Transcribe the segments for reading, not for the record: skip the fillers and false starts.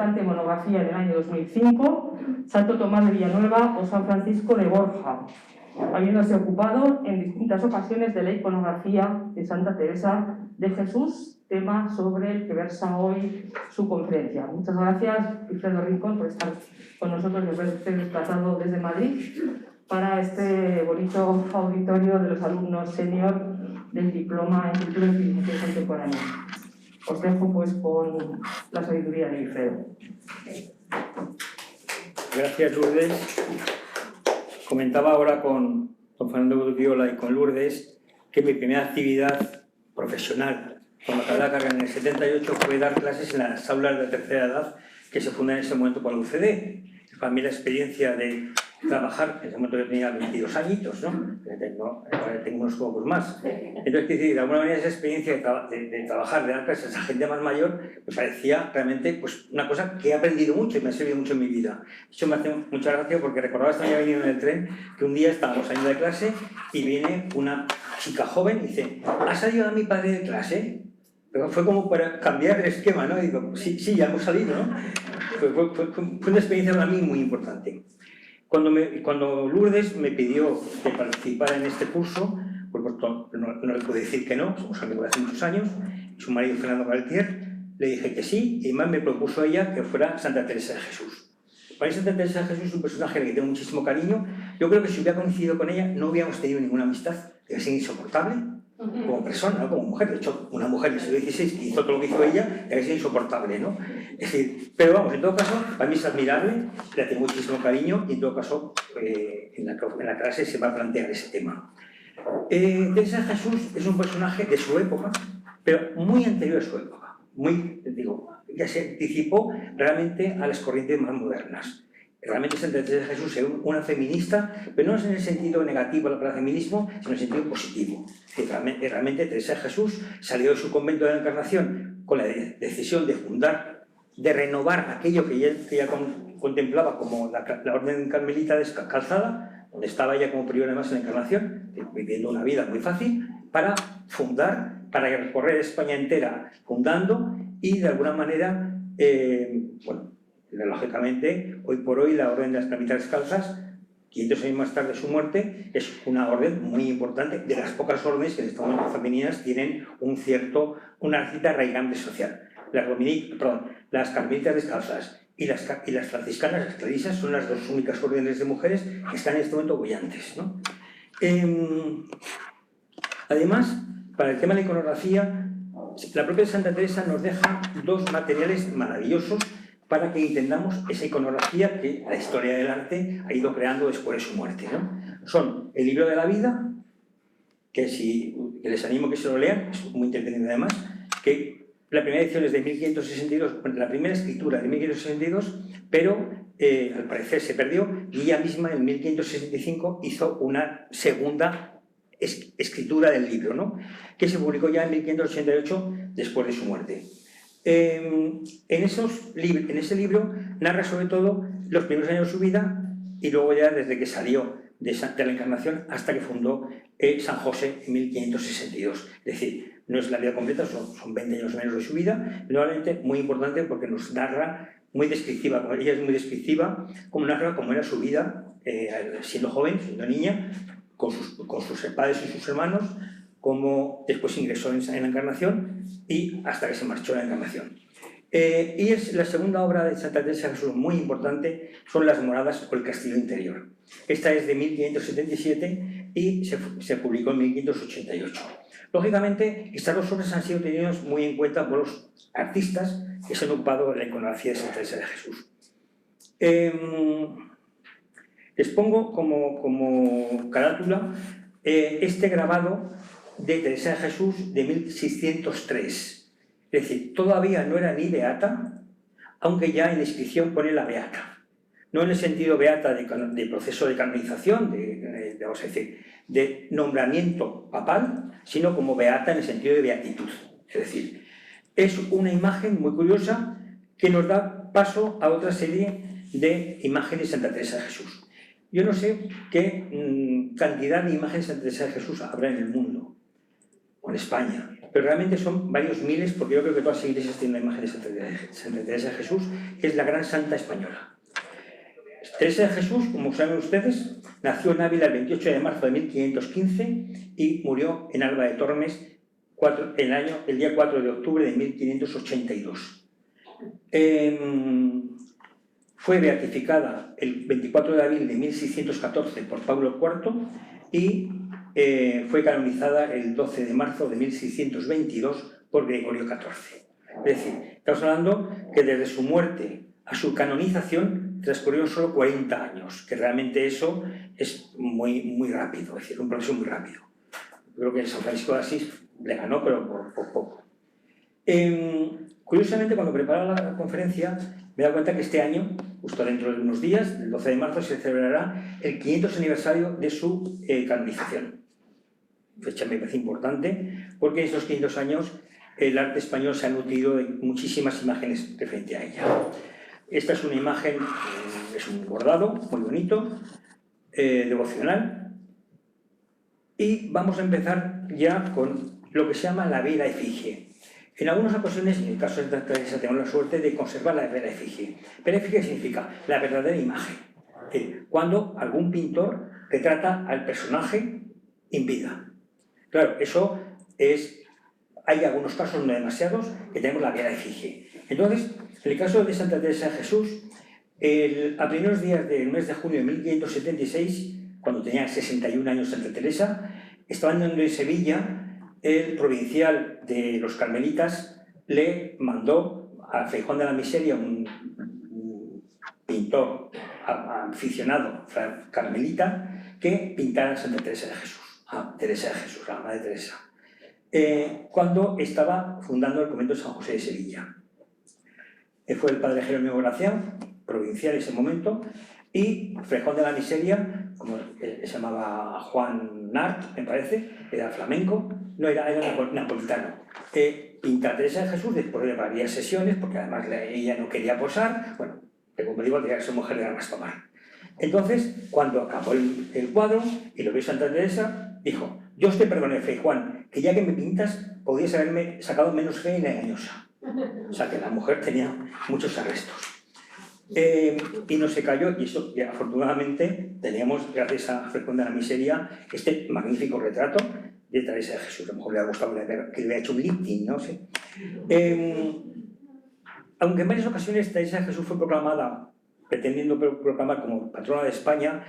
importante monografía en el año 2005, Santo Tomás de Villanueva o San Francisco de Borja, habiéndose ocupado en distintas ocasiones de la iconografía de Santa Teresa de Jesús, tema sobre el que versa hoy su conferencia. Muchas gracias, Wilfredo Rincón, por estar con nosotros y haberse desplazado desde Madrid para este bonito auditorio de los alumnos senior del diploma en Cultura y Civilización Contemporánea. Os dejo pues con la sabiduría de Wilfredo. Gracias, Lourdes. Comentaba ahora con Fernando Gudiola y con Lourdes que mi primera actividad profesional cuando acabé la carrera en el 78 fue dar clases en las aulas de tercera edad que se fundan en ese momento con la UCD. Para mí la experiencia de trabajar, en ese momento yo tenía 22 añitos, ¿no? Ahora tengo unos pocos más. Entonces, de alguna manera esa experiencia de trabajar, de dar clases a gente más mayor, pues parecía realmente pues, una cosa que he aprendido mucho y me ha servido mucho en mi vida. Eso me hace mucha gracia porque recordaba esta mañana venido en el tren que un día estábamos saliendo de clase y viene una chica joven y dice: ¿ha salido a mi padre de clase? Pero fue como para cambiar el esquema, ¿no? Y digo, sí, ya hemos salido, ¿no? Fue una experiencia para mí muy importante. Cuando Lourdes me pidió que participara en este curso, pues no le pude decir que no, somos amigos de hace muchos años, su marido Fernando Galtier, le dije que sí, y además me propuso ella que fuera Santa Teresa de Jesús. Para mí Santa Teresa de Jesús es un personaje al que tengo muchísimo cariño. Yo creo que si hubiera coincidido con ella no hubiéramos tenido ninguna amistad, que es insoportable como persona, ¿no? Como mujer. De hecho, una mujer del siglo XVI que hizo todo lo que hizo ella, es insoportable, ¿no? Es decir, pero vamos, en todo caso, para mí es admirable, le tengo muchísimo cariño y en todo caso en la clase se va a plantear ese tema. Teresa de Jesús es un personaje de su época, pero muy anterior a su época. Ya se anticipó realmente a las corrientes más modernas. Realmente Santa Teresa de Jesús es una feminista, pero no es en el sentido negativo del feminismo, sino en el sentido positivo. Realmente Teresa de Jesús salió de su convento de la Encarnación con la decisión de fundar, de renovar aquello que ella contemplaba como la orden carmelita descalzada, donde estaba ella como priora además en la Encarnación, viviendo una vida muy fácil, para fundar, para recorrer España entera fundando y de alguna manera, lógicamente, hoy por hoy la Orden de las Carmelitas Descalzas, 500 años más tarde de su muerte, es una orden muy importante, de las pocas órdenes que en este momento femeninas tienen una cierta arraigante social. Las Carmelitas Descalzas y las franciscanas, las clarisas, son las dos únicas órdenes de mujeres que están en este momento bollantes, ¿no? Además, para el tema de la iconografía, la propia Santa Teresa nos deja dos materiales maravillosos para que entendamos esa iconografía que la historia del arte ha ido creando después de su muerte, ¿no? Son el libro de la vida, que les animo que se lo lean, es muy entretenido además, que la primera edición es de 1562, la primera escritura de 1562, pero al parecer se perdió y ella misma en 1565 hizo una segunda escritura del libro, ¿no? Que se publicó ya en 1588 después de su muerte. En ese libro narra sobre todo los primeros años de su vida y luego ya desde que salió de la Encarnación hasta que fundó San José en 1562. Es decir, no es la vida completa, son 20 años menos de su vida, probablemente muy importante porque nos narra muy descriptiva, ella es muy descriptiva, como narra cómo era su vida siendo joven, siendo niña, con sus padres y sus hermanos, cómo después ingresó en la Encarnación y hasta que se marchó de la Encarnación. Y es la segunda obra de Santa Teresa de Jesús muy importante, son las moradas o el castillo interior. Esta es de 1577 y se publicó en 1588. Lógicamente, estas dos obras han sido tenidas muy en cuenta por los artistas que se han ocupado de la iconografía de Santa Teresa de Jesús. Les pongo como carátula este grabado de Teresa de Jesús de 1603. Es decir, todavía no era ni beata, aunque ya en la inscripción pone la beata. No en el sentido beata de proceso de canonización, vamos a decir, de nombramiento papal, sino como beata en el sentido de beatitud. Es decir, es una imagen muy curiosa que nos da paso a otra serie de imágenes de Santa Teresa de Jesús. Yo no sé qué cantidad de imágenes de Santa Teresa de Jesús habrá en el mundo. o en España, pero realmente son varios miles, porque yo creo que todas las iglesias tienen una imagen de Santa Teresa de Jesús, que es la gran santa española. Teresa de Jesús, como saben ustedes, nació en Ávila el 28 de marzo de 1515 y murió en Alba de Tormes el día 4 de octubre de 1582. Fue beatificada el 24 de abril de 1614 por Pablo IV y fue canonizada el 12 de marzo de 1622 por Gregorio XIV. Es decir, estamos hablando que desde su muerte a su canonización transcurrieron solo 40 años, que realmente eso es muy rápido, es decir, un proceso muy rápido. Yo creo que San Francisco de Asís le ganó, pero por poco. Curiosamente, cuando preparaba la conferencia, me he dado cuenta que este año, justo dentro de unos días, el 12 de marzo, se celebrará el 500 aniversario de su canonización. Fecha me parece importante, porque en estos 500 años el arte español se ha nutrido de muchísimas imágenes referente a ella. Esta es una imagen, es un bordado muy bonito, devocional, y vamos a empezar ya con lo que se llama la vela efigie. En algunas ocasiones, en el caso de Santa Teresa, tenemos la suerte de conservar la vela efigie. Vela efigie significa la verdadera imagen, cuando algún pintor retrata al personaje en vida. Claro, eso es... Hay algunos casos, no demasiados, que tenemos la vela efigie. Entonces, en el caso de Santa Teresa de Jesús, a primeros días del mes de junio de 1576, cuando tenía 61 años Santa Teresa, estaba andando en Sevilla, el provincial de los carmelitas le mandó a Feijón de la Miseria, un pintor aficionado carmelita, que pintara a Santa Teresa de Jesús, a Teresa de Jesús, la Madre Teresa, cuando estaba fundando el convento de San José de Sevilla. Fue el padre Jerónimo Gracián, provincial en ese momento, y Feijón de la Miseria, como se llamaba Juan Nart, me parece, era flamenco, no era napolitano. Pinta a Teresa de Jesús después de varias sesiones, porque además ella no quería posar, bueno, pero como digo, tenía que ser mujer de armas tomar. Entonces, cuando acabó el cuadro y lo vio Santa Teresa, dijo: yo te perdoné, Fray Juan, que ya que me pintas, podías haberme sacado menos fe y la engañosa. O sea, que la mujer tenía muchos arrestos. Y no se cayó, y eso, y afortunadamente, teníamos, gracias a Feijón de la Miseria, este magnífico retrato de Teresa de Jesús. A lo mejor le ha gustado que le haya hecho un lifting, no sé. Aunque en varias ocasiones Teresa de Jesús fue proclamada, pretendiendo proclamar como patrona de España,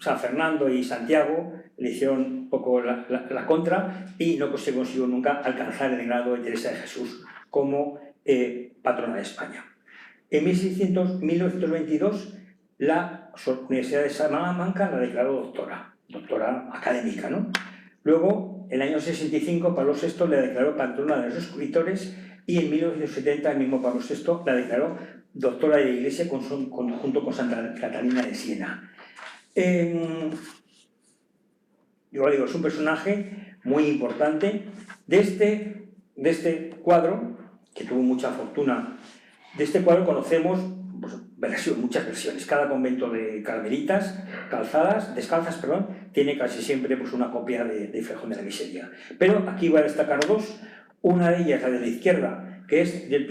San Fernando y Santiago le hicieron un poco la contra y no se consiguió nunca alcanzar el grado de Teresa de Jesús como patrona de España. En 1922 la Universidad de Salamanca la declaró doctora académica, ¿no? Luego, en el año 65, Pablo VI la declaró patrona de los escritores y en 1970 el mismo Pablo VI la declaró doctora de la Iglesia junto con Santa Catalina de Siena. Yo digo, es un personaje muy importante. De este cuadro, que tuvo mucha fortuna, de este cuadro conocemos muchas versiones. Cada convento de carmelitas descalzas, tiene casi siempre una copia de Feijón de la Miseria. Pero aquí voy a destacar dos. Una de ellas, la de la izquierda, que es del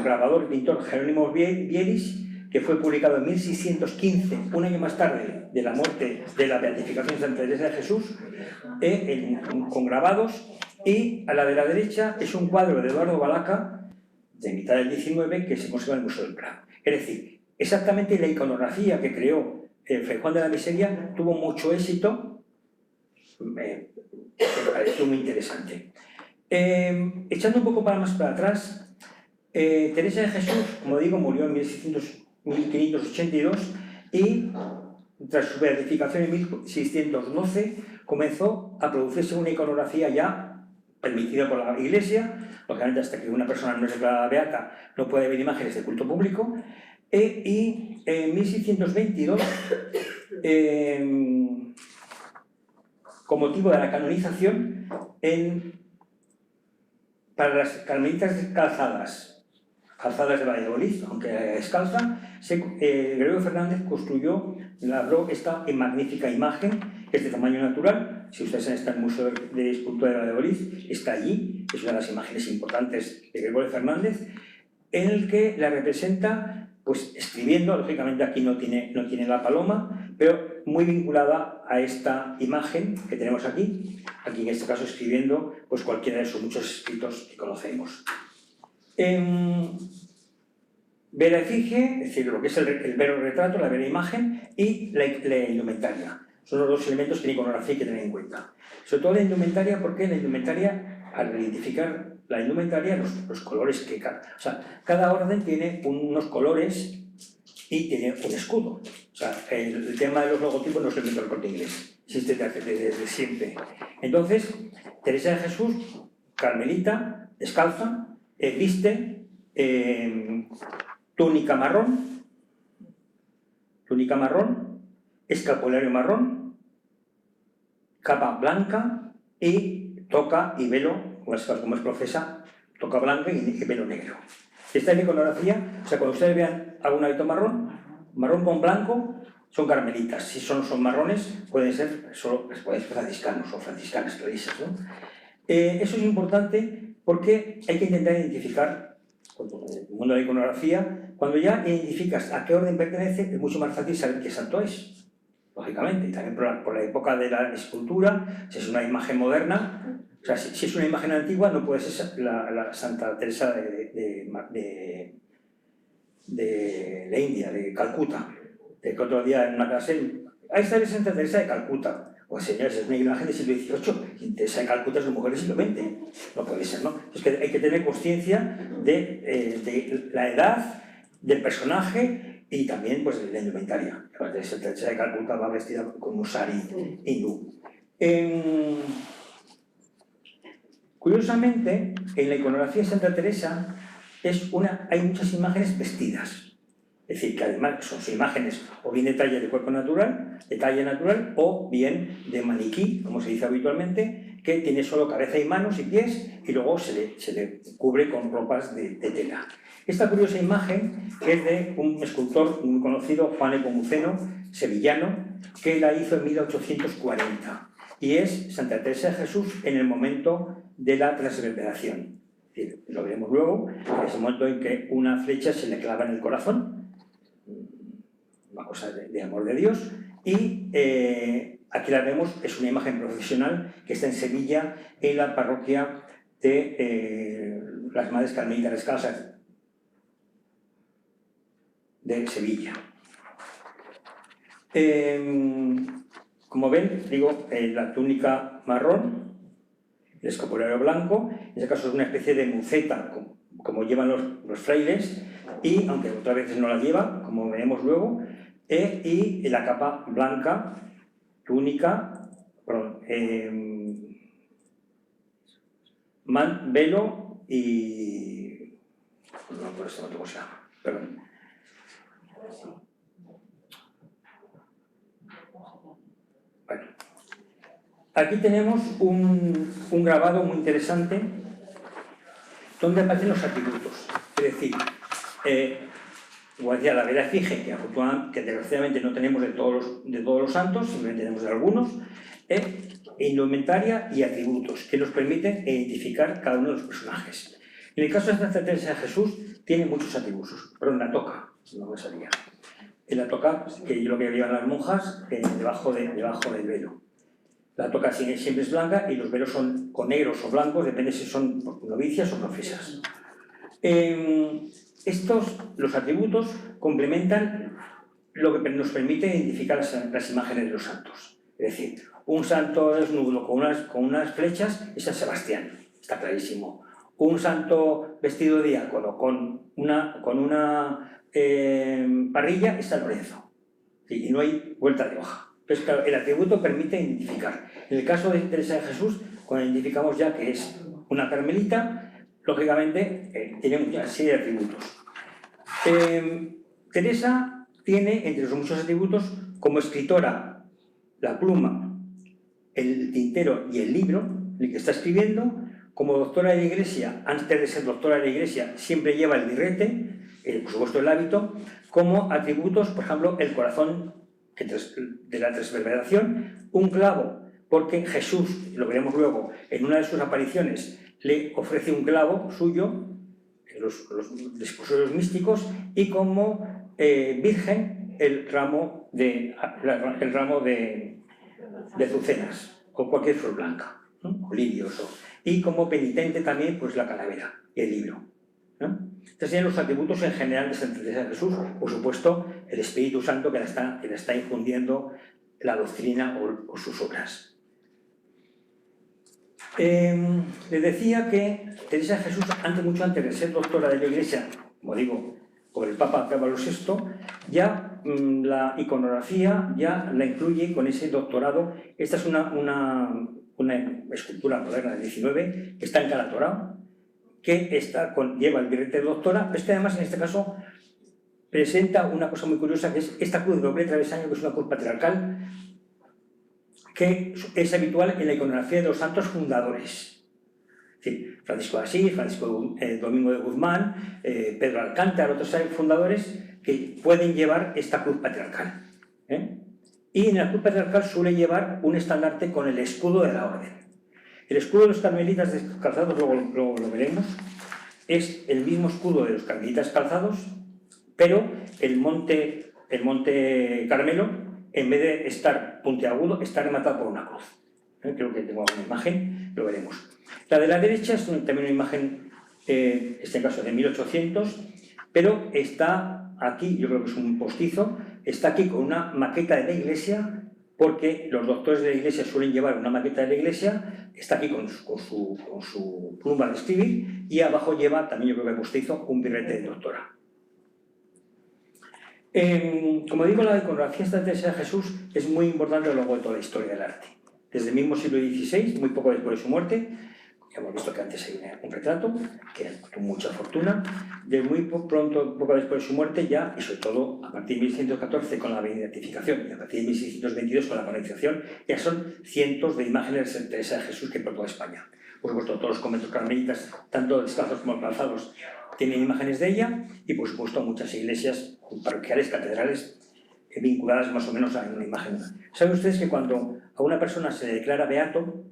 grabador y pintor Jerónimo Bieris, que fue publicado en 1615, un año más tarde de la muerte de la beatificación de Santa Teresa de Jesús, con grabados. Y a la de la derecha es un cuadro de Eduardo Balaca, de mitad del 19, que se conserva en el Museo del Prado. Es decir, exactamente la iconografía que creó Feijón de la Miseria tuvo mucho éxito, me pareció muy interesante. Echando un poco más para atrás, Teresa de Jesús, como digo, murió en 1582 y tras su beatificación en 1612 comenzó a producirse una iconografía ya permitida por la Iglesia. Lógicamente, hasta que una persona no es declarada beata no puede ver imágenes de culto público, y en 1622, con motivo de la canonización, para las carmelitas calzadas de Valladolid, aunque descalza, Gregorio Fernández labró esta magnífica imagen, que es de tamaño natural, si ustedes están en el Museo de Escultura de Valladolid, está allí, es una de las imágenes importantes de Gregorio Fernández, en el que la representa pues escribiendo, lógicamente aquí no tiene la paloma, pero muy vinculada a esta imagen que tenemos aquí en este caso escribiendo pues cualquiera de sus muchos escritos que conocemos. Vera efigie, es decir, lo que es el vero retrato, la vera imagen y la indumentaria. Son los dos elementos que en iconografía hay que tener en cuenta. Sobre todo la indumentaria, porque la indumentaria, al identificar la indumentaria, los colores que... O sea, cada orden tiene unos colores y tiene un escudo. O sea, el tema de los logotipos no se inventó el Corte Inglés, existe desde siempre. Entonces, Teresa de Jesús, carmelita, descalza, viste túnica marrón, escapulario marrón, capa blanca y toca y velo, como es profesa, toca blanca y velo negro. Esta es la iconografía, o sea, cuando ustedes vean algún hábito marrón con blanco, son carmelitas. Si son marrones, pueden ser solo franciscanos o franciscanas clarisas, ¿no? Eso es importante porque hay que intentar identificar, en el mundo de la iconografía, cuando ya identificas a qué orden pertenece, es mucho más fácil saber qué santo es, lógicamente. Y también por la época de la escultura, si es una imagen moderna, o sea, si es una imagen antigua, no puede ser la Santa Teresa de la India, de Calcuta. Que otro día en una clase, ahí está la Santa Teresa de Calcuta. Pues señores, es una imagen del siglo XVIII. Teresa de Calcuta es una mujer del siglo XX. No puede ser, ¿no? Es que hay que tener conciencia de la edad, del personaje y también pues, de la indumentaria. Teresa de Calcuta va vestida con un sari hindú. Curiosamente, en la iconografía de Santa Teresa hay muchas imágenes vestidas. Es decir, que además son imágenes o bien de talla de cuerpo natural, de talla natural, o bien de maniquí, como se dice habitualmente, que tiene solo cabeza y manos y pies, y luego se le cubre con ropas de tela. Esta curiosa imagen es de un escultor muy conocido, Juan Nepomuceno, sevillano, que la hizo en 1840. Y es Santa Teresa de Jesús en el momento de la transverberación. Es decir, lo veremos luego, es el momento en que una flecha se le clava en el corazón, una cosa de amor de Dios, y aquí la vemos, es una imagen profesional que está en Sevilla, en la parroquia de las Madres Carmelitas Descalzas de Sevilla. Como ven, digo, la túnica marrón, el escapulario blanco, en este caso es una especie de muceta, como llevan los frailes, y aunque otras veces no la lleva, como veremos luego, y la capa blanca, túnica, velo y... no por esto no tengo se llama, perdón. Bueno. Aquí tenemos un grabado muy interesante donde aparecen los atributos, es decir, como decía, la vera efigie, que desgraciadamente no tenemos de todos los santos, simplemente tenemos de algunos, indumentaria y atributos que nos permiten identificar cada uno de los personajes. En el caso de Santa Teresa de Jesús, tiene muchos atributos, perdón, la toca, no me salía. En la toca, que es lo que llevan las monjas, debajo del velo. La toca siempre es blanca y los velos son con negros o blancos, depende si son novicias o profesas. Los atributos complementan lo que nos permite identificar las imágenes de los santos. Es decir, un santo desnudo con unas flechas es San Sebastián, está clarísimo. Un santo vestido de diácono con una parrilla es San Lorenzo. Y no hay vuelta de hoja. Entonces, claro, el atributo permite identificar. En el caso de Teresa de Jesús, cuando identificamos ya que es una carmelita, lógicamente tiene una serie de atributos. Teresa tiene, entre los muchos atributos, como escritora, la pluma, el tintero y el libro, el que está escribiendo. Como doctora de la Iglesia, antes de ser doctora de la Iglesia, siempre lleva el birrete, por supuesto el hábito, como atributos, por ejemplo, el corazón de la transverberación, un clavo porque Jesús, lo veremos luego, en una de sus apariciones le ofrece un clavo suyo, los desposorios místicos, y como virgen el ramo de azucenas o cualquier flor blanca, ¿no? O lirios, y como penitente también pues la calavera y el libro, ¿no? Estos serían los atributos en general de Santa Teresa de Jesús. Por supuesto, el Espíritu Santo que le está infundiendo la doctrina o sus obras. Les decía que Teresa de Jesús, mucho antes de ser doctora de la Iglesia, como digo, por el Papa Pablo VI, ya la iconografía ya la incluye con ese doctorado. Esta es una escultura moderna del XIX que está encalatorada, que lleva el birrete de doctora, pero además en este caso presenta una cosa muy curiosa, que es esta cruz de doble travesaño, que es una cruz patriarcal, que es habitual en la iconografía de los santos fundadores. Es decir, Francisco de Asís, Domingo de Guzmán, Pedro Alcántara, otros fundadores que pueden llevar esta cruz patriarcal. Y en la cruz patriarcal suele llevar un estandarte con el escudo de la orden. El escudo de los carmelitas descalzados, luego lo veremos, es el mismo escudo de los carmelitas calzados, pero el monte Carmelo, en vez de estar puntiagudo, está rematado por una cruz. Creo que tengo una imagen, lo veremos. La de la derecha es también una imagen, en este caso de 1800, pero está aquí, yo creo que es un postizo, está aquí con una maqueta de la iglesia, porque los doctores de la iglesia suelen llevar una maqueta de la iglesia, está aquí con su pluma de escribir, y abajo lleva, también yo creo que postizo, un birrete de doctora. Como digo, la iconografía de Santa Teresa de Jesús es muy importante a lo largo de toda la historia del arte. Desde el mismo siglo XVI, muy poco después de su muerte, ya hemos visto que antes hay un retrato, que con mucha fortuna, de muy poco después de su muerte ya, y sobre todo a partir de 1114 con la beatificación y a partir de 1622 con la canonización, ya son cientos de imágenes de Santa Teresa de Jesús que por toda España. Por supuesto, todos los conventos carmelitas, tanto descalzos como calzados, tienen imágenes de ella, y por supuesto muchas iglesias parroquiales, catedrales, vinculadas más o menos a una imagen. ¿Saben ustedes que cuando a una persona se le declara beato,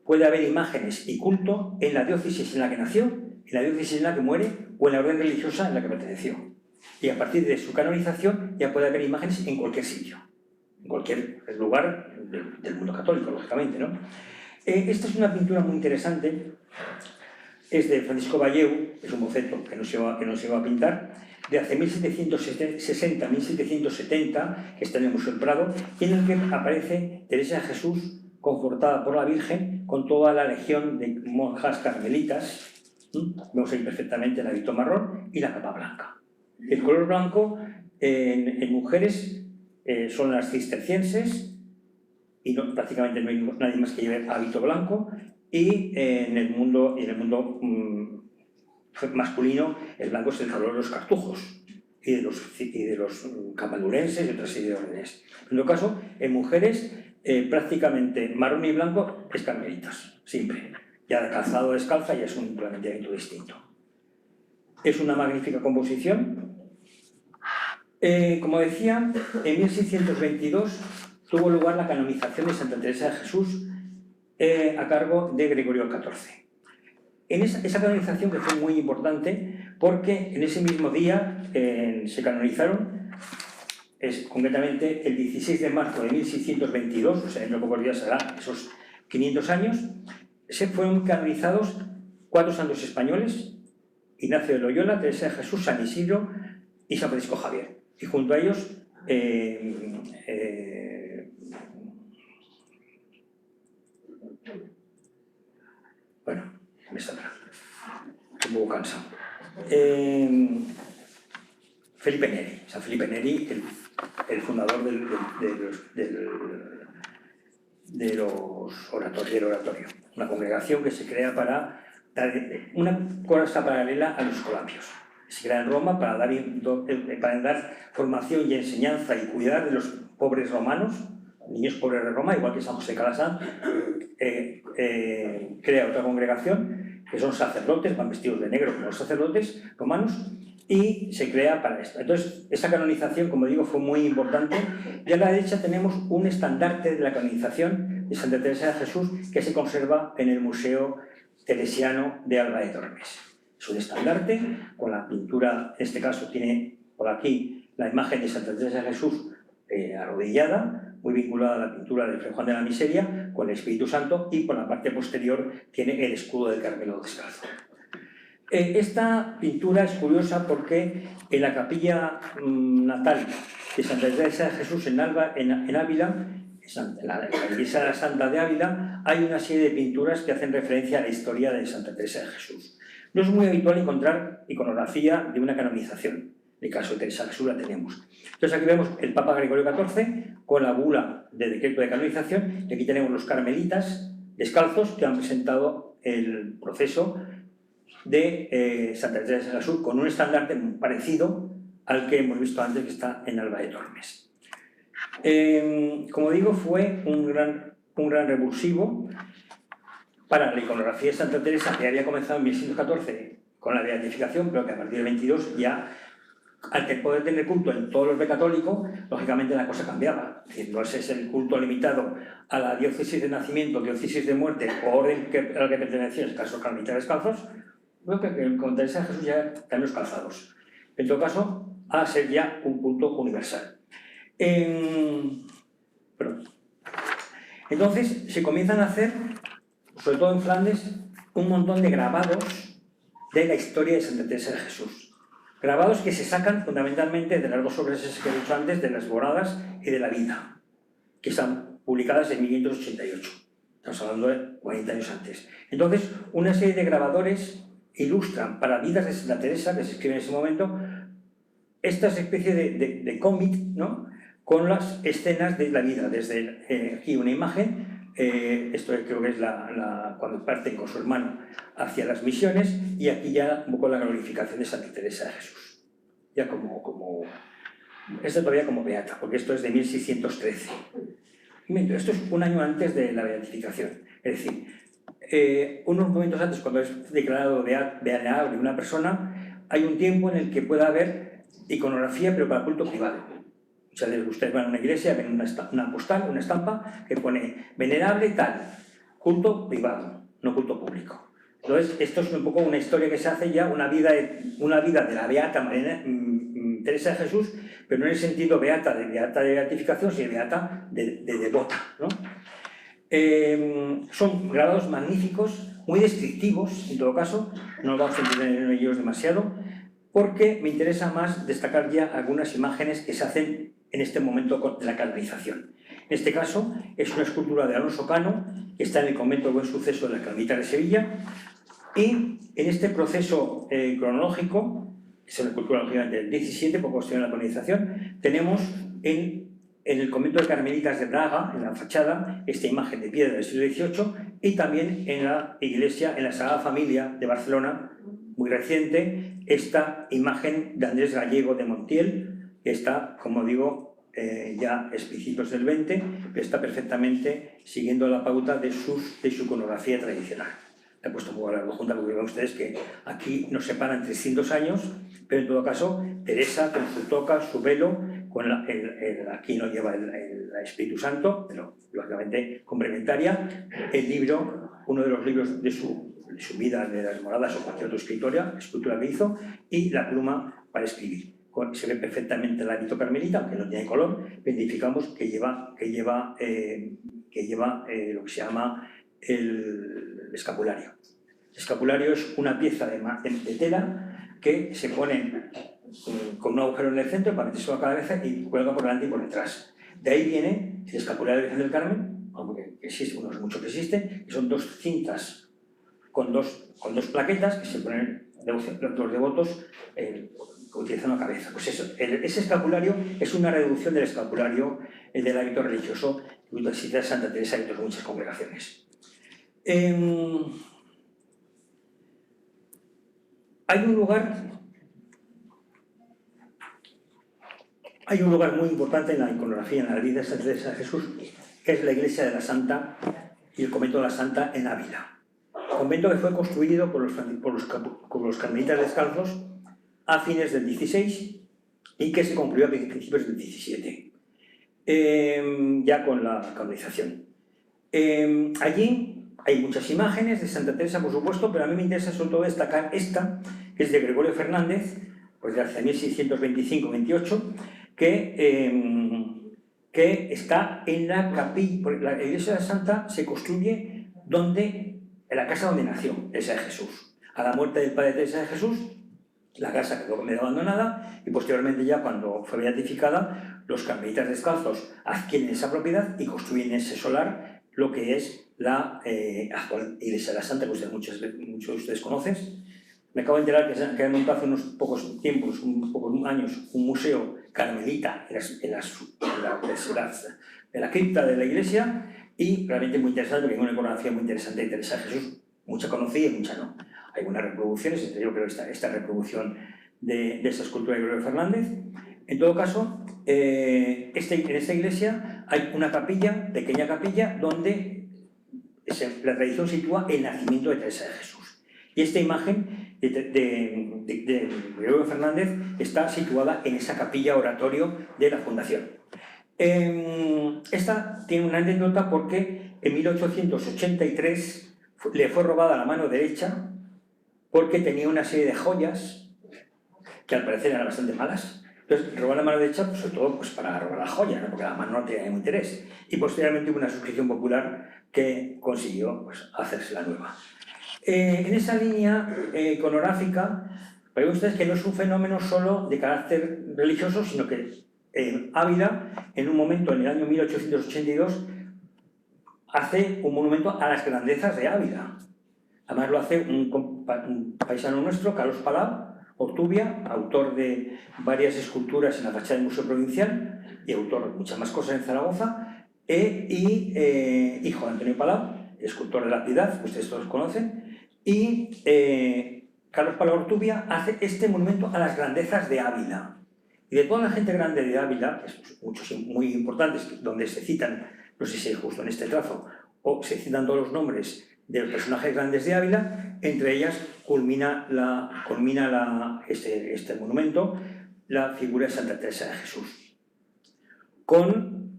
puede haber imágenes y culto en la diócesis en la que nació, en la diócesis en la que muere o en la orden religiosa en la que perteneció? Y a partir de su canonización ya puede haber imágenes en cualquier sitio, en cualquier lugar del mundo católico, lógicamente, ¿no? Esta es una pintura muy interesante, es de Francisco Valleu, es un boceto que no se va a pintar, de hace 1760-1770, que está en el Museo del Prado, y en el que aparece Teresa de Jesús confortada por la Virgen con toda la legión de monjas carmelitas. Vemos ahí perfectamente el hábito marrón y la capa blanca. El color blanco en mujeres son las cistercienses, y prácticamente no hay nadie más que lleve hábito blanco, y en el mundo masculino el blanco es el color de los cartujos y de los camaldulenses y otras serie de órdenes. En todo caso, en mujeres prácticamente marrón y blanco es carmelitas, siempre. Ya de calzado descalza ya es un planteamiento distinto. Es una magnífica composición. Como decía, en 1622 tuvo lugar la canonización de Santa Teresa de Jesús a cargo de Gregorio XIV. En esa canonización, que fue muy importante, porque en ese mismo día se canonizaron, concretamente el 16 de marzo de 1622, o sea, en pocos días será esos 500 años, se fueron canonizados 4 santos españoles: Ignacio de Loyola, Teresa de Jesús, San Isidro y San Francisco Javier. Y junto a ellos bueno, me saldrá, estoy un poco cansado. Felipe Neri, San Felipe Neri, el fundador del oratorio, una congregación que se crea para dar una cosa paralela a los Escolapios. Se crea en Roma para dar formación y enseñanza y cuidar de los pobres romanos, niños pobres de Roma, igual que San José Calasán. Crea otra congregación que son sacerdotes, van vestidos de negro como los sacerdotes romanos, y se crea para esto. Entonces, esa canonización, como digo, fue muy importante. Y a la derecha tenemos un estandarte de la canonización de Santa Teresa de Jesús que se conserva en el Museo Teresiano de Alba de Tormes. Es un estandarte con la pintura, en este caso tiene por aquí la imagen de Santa Teresa de Jesús arrodillada, muy vinculada a la pintura del Fray Juan de la Miseria, con el Espíritu Santo, y por la parte posterior tiene el escudo del Carmelo descalzo. Esta pintura es curiosa porque en la capilla natal de Santa Teresa de Jesús en Ávila, en la iglesia de la Santa de Ávila, hay una serie de pinturas que hacen referencia a la historia de Santa Teresa de Jesús. No es muy habitual encontrar iconografía de una canonización. En el caso de Teresa de Jesús la tenemos. Entonces aquí vemos el Papa Gregorio XIV con la bula de decreto de canonización, y aquí tenemos los carmelitas descalzos que han presentado el proceso de Santa Teresa de Jesús con un estandarte parecido al que hemos visto antes, que está en Alba de Tormes. Como digo, fue un gran revulsivo para la iconografía de Santa Teresa, que había comenzado en 1614 con la beatificación, pero que a partir del 22 ya, al que poder tener culto en todo el orbe católico, lógicamente la cosa cambiaba. Es decir, no es el culto limitado a la diócesis de nacimiento, diócesis de muerte o orden a la que pertenecía, en el caso carmelitas descalzos. Creo que con Teresa de Jesús ya están los calzados. En todo caso, a ser ya un culto universal. Entonces se comienzan a hacer, sobre todo en Flandes, un montón de grabados de la historia de Santa Teresa de Jesús. Grabados que se sacan fundamentalmente de las dos obras que he dicho antes, de las Moradas y de la Vida, que están publicadas en 1588. Estamos hablando de 40 años antes. Entonces, una serie de grabadores ilustran para Vidas de Santa Teresa, que se escribe en ese momento, esta especie de cómic, ¿no?, con las escenas de la vida. Desde aquí una imagen, esto creo que es cuando parten con su hermano hacia las misiones, y aquí ya un poco la glorificación de Santa Teresa de Jesús. Ya esto todavía como beata, porque esto es de 1613. Esto es un año antes de la beatificación. Es decir, unos momentos antes, cuando es declarado venerable una persona, hay un tiempo en el que pueda haber iconografía, pero para culto privado. O sea, ustedes van a una iglesia, ven una postal, una estampa que pone venerable tal, culto privado, no culto público. Entonces, esto es un poco una historia que se hace ya, una vida de la beata Teresa de Jesús, pero no en el sentido beata de beatificación, sino beata de devota, ¿no? Son grabados magníficos, muy descriptivos, en todo caso, no vamos a entender en ellos demasiado, porque me interesa más destacar ya algunas imágenes que se hacen en este momento de la canonización. En este caso, es una escultura de Alonso Cano, que está en el convento Buen Suceso de la Carmelita de Sevilla, y en este proceso cronológico, que es una escultura lógicamente del 17, poco posterior a la canonización, tenemos en el convento de Carmelitas de Braga, en la fachada, esta imagen de piedra del siglo XVIII, y también en la iglesia, en la Sagrada Familia de Barcelona, muy reciente, esta imagen de Andrés Gallego de Montiel, que está, como digo, ya es principios del 20, pero está perfectamente siguiendo la pauta de su iconografía tradicional. He puesto un poco la junta porque ven ustedes que aquí nos separan 300 años, pero en todo caso, Teresa con su toca, su velo, aquí no lleva el Espíritu Santo, pero lógicamente complementaria, el libro, uno de los libros de su vida de las Moradas o cualquier otra escultura que hizo, y la pluma para escribir. Se ve perfectamente el hábito carmelita, aunque no tiene color, identificamos que lleva lo que se llama el escapulario. El escapulario es una pieza de tela que se pone con un agujero en el centro para meterse a la cabeza y cuelga por delante y por detrás. De ahí viene el escapulario de Virgen del Carmen, aunque existe, uno de muchos que existen, que son dos cintas con dos plaquetas que se ponen los devotos utilizando la cabeza. Pues eso, ese escapulario es una reducción del escapulario del hábito religioso de Santa Teresa y de muchas congregaciones. Hay un lugar muy importante en la iconografía, en la vida de Santa Teresa de Jesús, que es la iglesia de la Santa y el convento de la Santa en Ávila. Convento que fue construido por los carmelitas descalzos a fines del 16 y que se concluyó a principios del 17, ya con la canonización. Allí hay muchas imágenes de Santa Teresa, por supuesto, pero a mí me interesa sobre todo destacar esta, que es de Gregorio Fernández, pues de hacia 1625-28, que está en la capilla. Porque la iglesia de la Santa se construye en la casa donde nació Teresa de Jesús. A la muerte del padre de Teresa de Jesús, la casa quedó medio abandonada y posteriormente, ya cuando fue beatificada, los carmelitas descalzos adquieren esa propiedad y construyen ese solar, lo que es la actual iglesia de la Santa, que muchos de ustedes conocen. Me acabo de enterar que han montado hace unos pocos años, un museo carmelita en la cripta de la iglesia, y realmente muy interesante, porque hay una iconografía muy interesante de Teresa de Jesús, mucha conocida y mucha no. Hay buenas reproducciones, entre yo creo que esta reproducción de esta escultura de Gregorio Fernández. En todo caso, en esta iglesia hay una capilla, pequeña capilla, donde la tradición sitúa el nacimiento de Teresa de Jesús. Y esta imagen de Gregorio Fernández está situada en esa capilla oratorio de la fundación. Esta tiene una anécdota porque en 1883 le fue robada la mano derecha porque tenía una serie de joyas que al parecer eran bastante malas. Entonces, robar la mano derecha, sobre todo pues, para robar las joyas, ¿no? Porque la mano no tenía ningún interés. Y posteriormente hubo una suscripción popular que consiguió pues, hacerse la nueva. En esa línea iconográfica, vean ustedes que no es un fenómeno solo de carácter religioso, sino que Ávila, en un momento, en el año 1882, hace un monumento a las grandezas de Ávila. Además lo hace un paisano nuestro, Carlos Palau Ortubia, autor de varias esculturas en la fachada del Museo Provincial y autor de muchas más cosas en Zaragoza, hijo de Antonio Palau, escultor de la Piedad, que ustedes todos conocen, y Carlos Palau Ortubia hace este monumento a las grandezas de Ávila. Y de toda la gente grande de Ávila, muchos muy importantes, donde se citan, no sé si es justo en este trazo, o se citan todos los nombres de los personajes grandes de Ávila, entre ellas culmina este monumento la figura de Santa Teresa de Jesús, con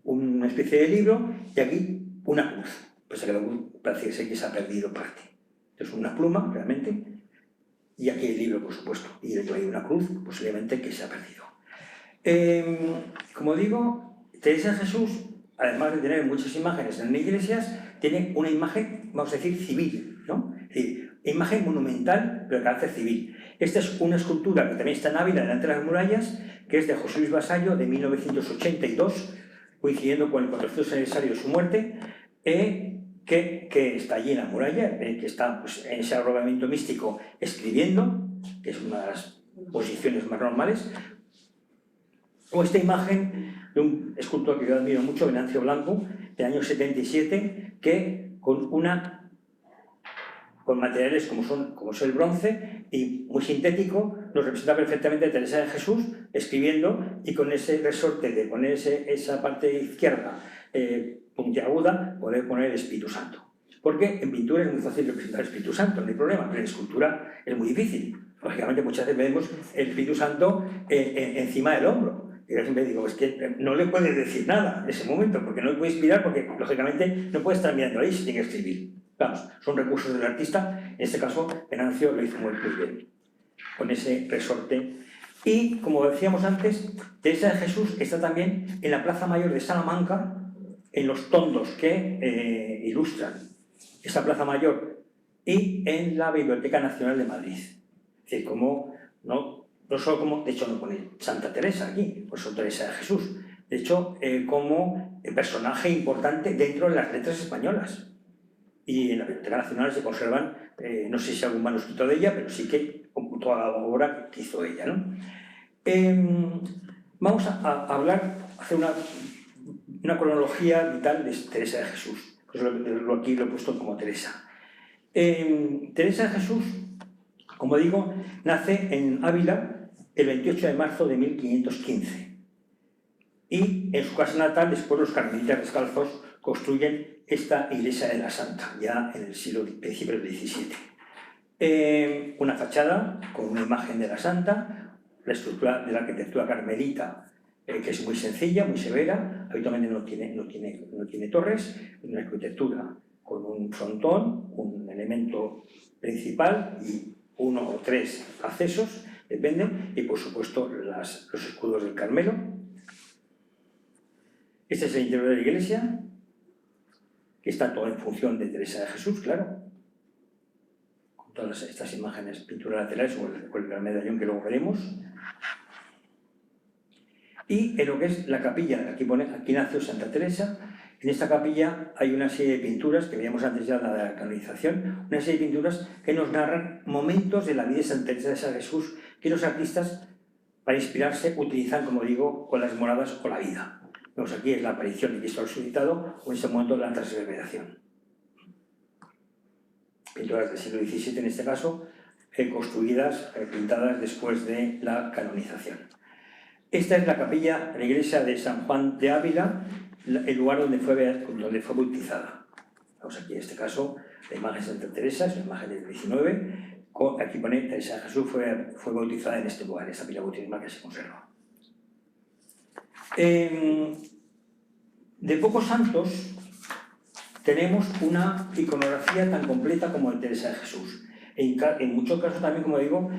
una especie de libro y aquí una cruz, pues parece que se ha perdido parte. Entonces una pluma, realmente, y aquí el libro, por supuesto, y dentro hay una cruz, posiblemente que se ha perdido. Como digo, Teresa de Jesús, además de tener muchas imágenes en iglesias, tiene una imagen, vamos a decir, civil, ¿no? Es decir, imagen monumental, pero de carácter civil. Esta es una escultura que también está en Ávila, delante de las murallas, que es de José Luis Vasallo, de 1982, coincidiendo con el 400 aniversario de su muerte, que está allí en la muralla, que está pues, en ese arrobamiento místico escribiendo, que es una de las posiciones más normales, o esta imagen de un escultor que yo admiro mucho, Venancio Blanco, del año 77, que con materiales como es el bronce y muy sintético, nos representa perfectamente a Teresa de Jesús escribiendo, y con ese resorte de poner esa parte izquierda puntiaguda, poder poner el Espíritu Santo. Porque en pintura es muy fácil representar el Espíritu Santo, no hay problema, pero en escultura es muy difícil. Lógicamente muchas veces vemos el Espíritu Santo encima del hombro. Y yo siempre digo, es que no le puedes decir nada en ese momento, porque no le puedes mirar, porque lógicamente no puede estar mirando ahí si tiene que escribir. Vamos, son recursos del artista, en este caso Venancio lo hizo muy bien, con ese resorte. Y, como decíamos antes, Teresa de Jesús está también en la Plaza Mayor de Salamanca, en los tondos que ilustran esa Plaza Mayor, y en la Biblioteca Nacional de Madrid. Es decir, como, no solo como, de hecho no pone Santa Teresa aquí, pues son Teresa de Jesús, de hecho como personaje importante dentro de las letras españolas. Y en la Biblioteca Nacional se conservan, no sé si algún manuscrito de ella, pero sí que toda la obra que hizo ella, ¿no? Vamos a hablar, hacer una cronología vital de Teresa de Jesús. Pues aquí lo he puesto como Teresa. Teresa de Jesús, como digo, nace en Ávila el 28 de marzo de 1515. Y en su casa natal, después los carmelitas descalzos construyen esta iglesia de la Santa, ya en el principio del XVII. Una fachada con una imagen de la Santa, la estructura de la arquitectura carmelita, que es muy sencilla, muy severa, habitualmente no tiene torres, es una arquitectura con un frontón, un elemento principal y 1 o 3 accesos, dependen, y por supuesto los escudos del Carmelo. Este es el interior de la iglesia, que está todo en función de Teresa de Jesús, claro, con todas estas imágenes, pinturas laterales o el gran medallón que luego veremos. Y en lo que es la capilla, aquí pone, aquí nació Santa Teresa. En esta capilla hay una serie de pinturas, que veíamos antes ya la de la canonización, una serie de pinturas que nos narran momentos de la vida de Santa Teresa de Jesús que los artistas, para inspirarse, utilizan, como digo, con las moradas o la vida. Vemos aquí es la aparición de Cristo resucitado o en ese momento de la transfiguración. Pinturas del siglo XVII en este caso, construidas, pintadas después de la canonización. Esta es la capilla, la iglesia de San Juan de Ávila, el lugar donde fue bautizada. Vamos aquí en este caso la imagen de Santa Teresa, es una imagen del 19, aquí pone Teresa de Jesús fue bautizada en este lugar, esta pila bautismal que se conserva. De pocos santos tenemos una iconografía tan completa como de Teresa de Jesús. En muchos casos también, como digo,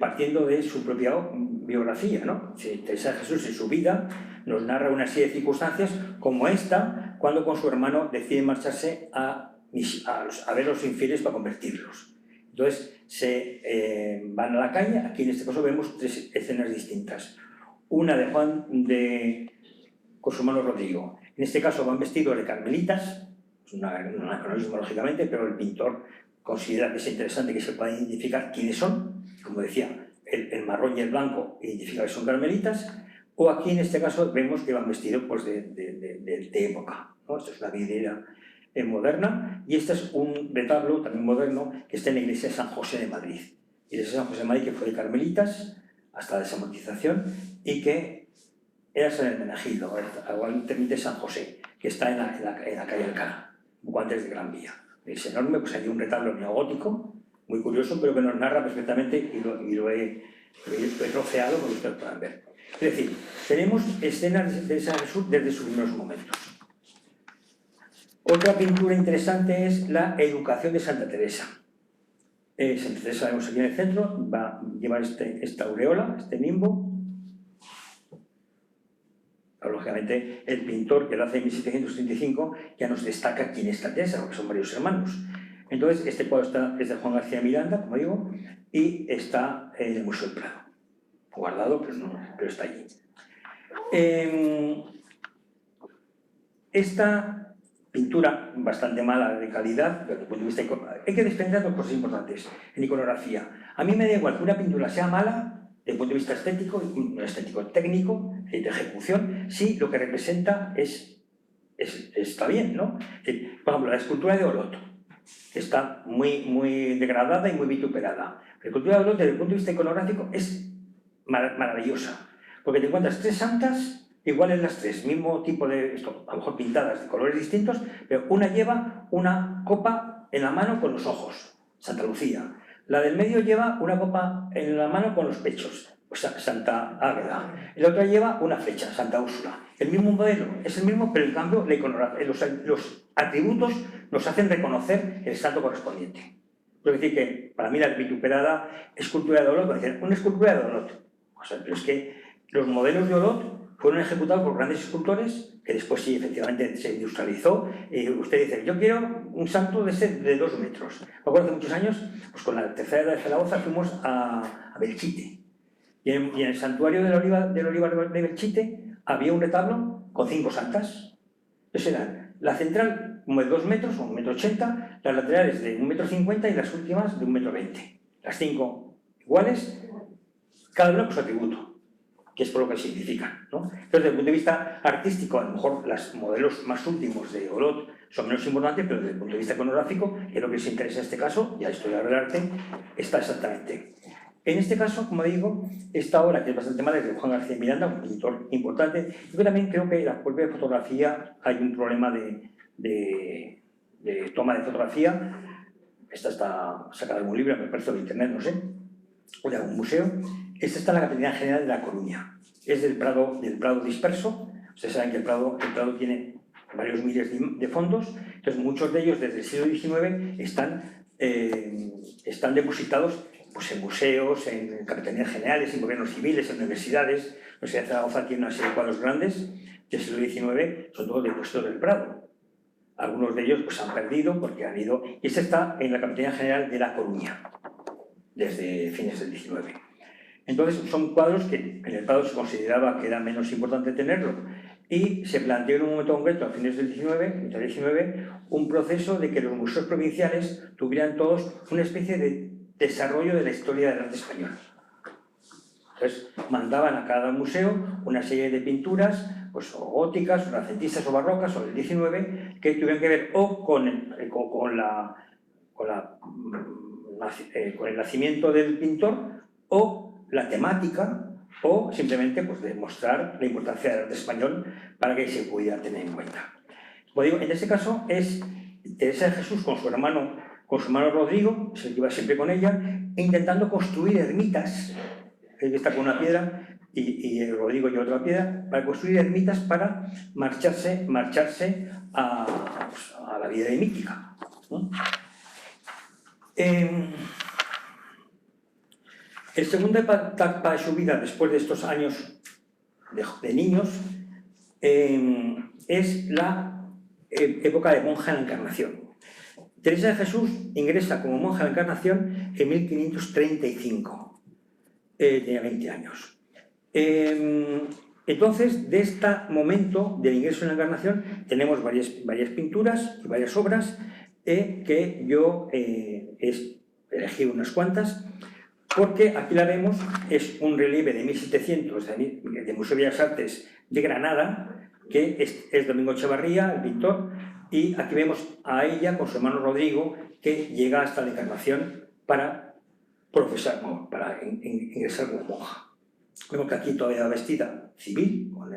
partiendo de su propia biografía, ¿no? Teresa de Jesús en su vida nos narra una serie de circunstancias como esta, cuando con su hermano decide marcharse a ver a los infieles para convertirlos. Entonces van a la calle, aquí en este caso vemos 3 escenas distintas. Una de Juan con su hermano Rodrigo. En este caso van vestidos de carmelitas, es un anacronismo lógicamente, pero el pintor considera que es interesante que se pueda identificar quiénes son, como decía, el marrón y el blanco identifica que son carmelitas, o aquí en este caso vemos que van vestidos pues, de época, ¿no? Esto es una vidriera moderna y este es un retablo también moderno que está en la iglesia de San José de Madrid. La iglesia de San José de Madrid que fue de carmelitas hasta la desamortización y que era San Hermenegildo, igualmente San José, que está en la calle Alcalá, un poco antes de Gran Vía. Es enorme, pues hay un retablo neogótico, muy curioso, pero que nos narra perfectamente y lo he troceado para que ustedes puedan ver. Es decir, tenemos escenas de San Jesús desde sus primeros momentos. Otra pintura interesante es la educación de Santa Teresa. Santa Teresa, vemos aquí en el centro, va a llevar esta aureola, este nimbo. Lógicamente, el pintor que lo hace en 1735 ya nos destaca quién es Santa Teresa, porque son varios hermanos. Entonces, este cuadro es de Juan García Miranda, como digo, y está en el Museo del Prado. Guardado, pero está allí. Esta pintura, bastante mala de calidad, desde el punto de vista hay que desprender 2 cosas importantes en iconografía. A mí me da igual que una pintura sea mala desde el punto de vista estético, técnico, de ejecución, si lo que representa está bien, ¿no? Por ejemplo, la escultura de Olot está muy degradada y muy vituperada. La escultura de Olot, desde el punto de vista iconográfico, es maravillosa, porque te encuentras 3 santas iguales las 3, mismo tipo de, a lo mejor pintadas de colores distintos, pero una lleva una copa en la mano con los ojos, Santa Lucía. La del medio lleva una copa en la mano con los pechos, Santa Águeda. La otra lleva una flecha, Santa Úrsula. El mismo modelo, es el mismo, pero en cambio los atributos nos hacen reconocer el santo correspondiente. Es decir, que para mí la vituperada escultura de Olot, una escultura de Olot. Pero es que los modelos de Olot fueron ejecutados por grandes escultores que después sí, efectivamente, se industrializó. Usted dice, yo quiero un santo de 2 metros. Me acuerdo hace muchos años, pues con la Tercera Edad de Zaragoza fuimos a Belchite. Y en el santuario del Olivar de Belchite había un retablo con 5 santas. Entonces eran la central como de 2 metros, o 1,80 m, las laterales de 1,50 m y las últimas de 1,20 m. Las 5 iguales, cada una con su atributo, que es por lo que significan, ¿no? Entonces, desde el punto de vista artístico, a lo mejor los modelos más últimos de Olot son menos importantes, pero desde el punto de vista iconográfico, que es lo que les interesa en este caso, ya historia del arte, está exactamente. En este caso, como digo, esta obra, que es bastante mala, es de Juan García Miranda, un pintor importante. Yo también creo que en la propia fotografía hay un problema de toma de fotografía. Esta está sacada de un libro, me parece, de internet, no sé, o de algún museo. Esta está en la Catedral General de La Coruña. Es del Prado disperso, o Ustedes saben que el Prado tiene varios miles de fondos, entonces muchos de ellos desde el siglo XIX están depositados pues, en museos, en capitanías generales, en gobiernos civiles, en universidades. La Universidad de Zaragoza tiene una serie de cuadros grandes del siglo XIX, son todos depósitos del Prado. Algunos de ellos pues, han perdido porque han ido... Y este está en la Capitanía General de La Coruña, desde fines del XIX. Entonces, son cuadros que en el Prado se consideraba que era menos importante tenerlo y se planteó en un momento concreto, a fines del XIX, un proceso de que los museos provinciales tuvieran todos una especie de desarrollo de la historia del arte español. Entonces, mandaban a cada museo una serie de pinturas, pues, o góticas, o renacentistas, o barrocas, o del XIX, que tuvieran que ver o con el nacimiento del pintor, o la temática, o simplemente pues, demostrar la importancia del arte español para que se pudiera tener en cuenta. Como digo, en este caso es Teresa de Jesús con su hermano Rodrigo, es el que iba siempre con ella, intentando construir ermitas. Él está con una piedra y Rodrigo lleva otra piedra, para construir ermitas para marcharse a la vida eremítica, ¿no? El segundo etapa de su vida, después de estos años de niños, es la época de monja en la Encarnación. Teresa de Jesús ingresa como monja en la Encarnación en 1535. Tenía 20 años. Entonces, de este momento del ingreso en la Encarnación, tenemos varias pinturas y varias obras que yo elegí unas cuantas, porque aquí la vemos, es un relieve de 1700 del Museo de Bellas Artes de Granada, que es Domingo Echevarría, el pintor, y aquí vemos a ella con su hermano Rodrigo, que llega hasta la Encarnación para profesar, para ingresar como monja. Vemos que aquí todavía va vestida civil, con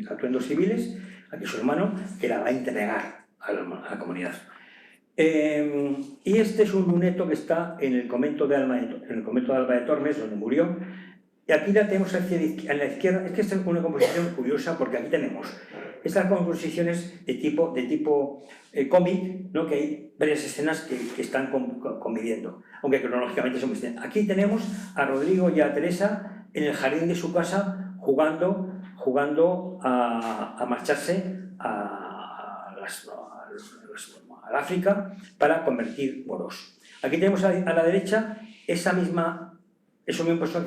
atuendos civiles, aquí su hermano, que la va a entregar a la comunidad. Y este es un luneto que está en el convento de Alba de Tormes, donde murió. Y aquí la tenemos a la izquierda. Es que esta es una composición curiosa, porque aquí tenemos estas composiciones de tipo cómic, ¿no? Que hay varias escenas que están conviviendo, aunque cronológicamente son distintas. Aquí tenemos a Rodrigo y a Teresa en el jardín de su casa jugando a marcharse al África para convertir moros. Aquí tenemos a la derecha eso mismo que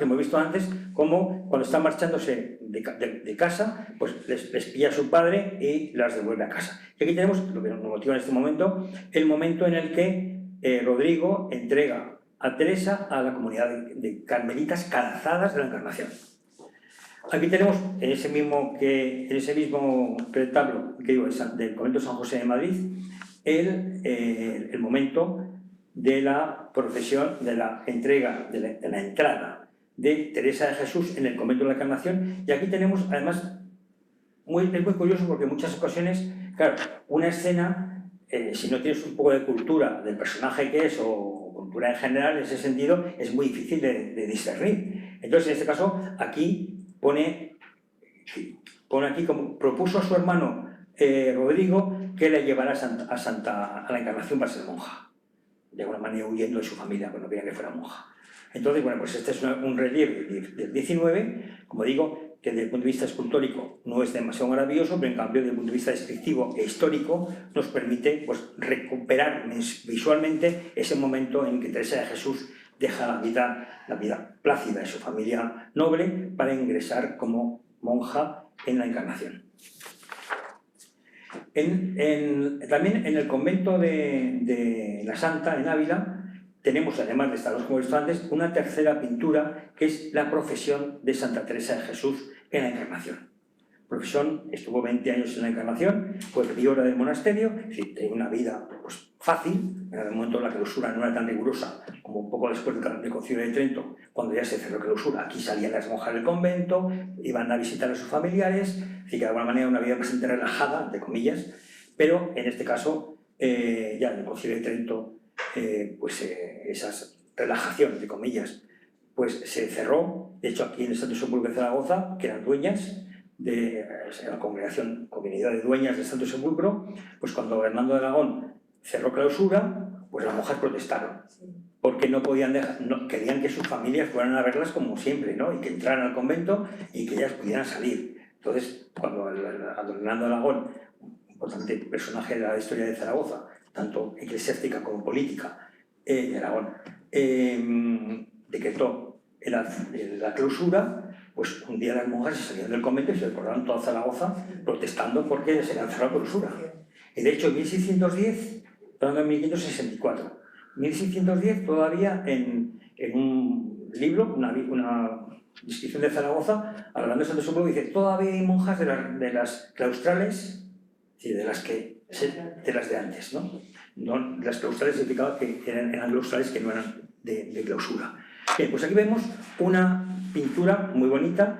hemos visto antes, como cuando están marchándose de casa, pues les pilla su padre y las devuelve a casa. Y aquí tenemos, lo que nos motiva en este momento, el momento en el que Rodrigo entrega a Teresa a la comunidad de carmelitas calzadas de la Encarnación. Aquí tenemos, en ese mismo retablo que digo, del convento de San José de Madrid, el momento de la procesión, de la entrega, de la entrada de Teresa de Jesús en el convento de la Encarnación. Y aquí tenemos, además, es muy curioso porque en muchas ocasiones, claro, una escena, si no tienes un poco de cultura del personaje que es o cultura en general, en ese sentido, es muy difícil de discernir. Entonces, en este caso, aquí pone aquí como propuso a su hermano Rodrigo que le llevara a la Encarnación para ser monja, de alguna manera huyendo de su familia, pues no quería que fuera monja. Entonces, bueno, pues este es un relieve del 19, como digo, que desde el punto de vista escultórico no es demasiado maravilloso, pero en cambio desde el punto de vista descriptivo e histórico nos permite pues, recuperar visualmente ese momento en que Teresa de Jesús deja la vida plácida de su familia noble para ingresar como monja en la Encarnación. También en el convento de la Santa, en Ávila, tenemos, además de estas dos como he visto antes, una tercera pintura que es la profesión de Santa Teresa de Jesús en la Encarnación. Profesión, estuvo 20 años en la Encarnación, fue priora del monasterio, es decir, tenía una vida pues, fácil. En el momento de la clausura no era tan rigurosa como un poco después del Concilio de Trento, cuando ya se cerró clausura. Aquí salían las monjas del convento, iban a visitar a sus familiares, es decir, que de alguna manera una vida bastante relajada, entre comillas, pero en este caso, ya en el Concilio de Trento, esas relajaciones, entre comillas, pues se cerró. De hecho, aquí en el Santo Sepulcro de Zaragoza, que eran dueñas, de la congregación, comunidad de dueñas del Santo Sepulcro, pues cuando Hernando de Aragón cerró clausura, pues las monjas protestaron, porque no podían dejar, querían que sus familias fueran a verlas como siempre, ¿no? Y que entraran al convento y que ellas pudieran salir. Entonces, cuando a don Hernando de Aragón, importante personaje de la historia de Zaragoza, tanto eclesiástica como política, de Aragón, decretó la clausura, pues un día las monjas se salieron del convento y se recordaron toda Zaragoza protestando porque se lanzó la clausura. Y de hecho, en 1610, hablando en 1564, 1610 todavía en un libro, una descripción de Zaragoza, hablando de Santo Sepulcro, dice: todavía hay monjas de las claustrales, de las de antes, ¿no? Las claustrales significaba que eran claustrales que no eran de clausura. Bien, pues aquí vemos una pintura muy bonita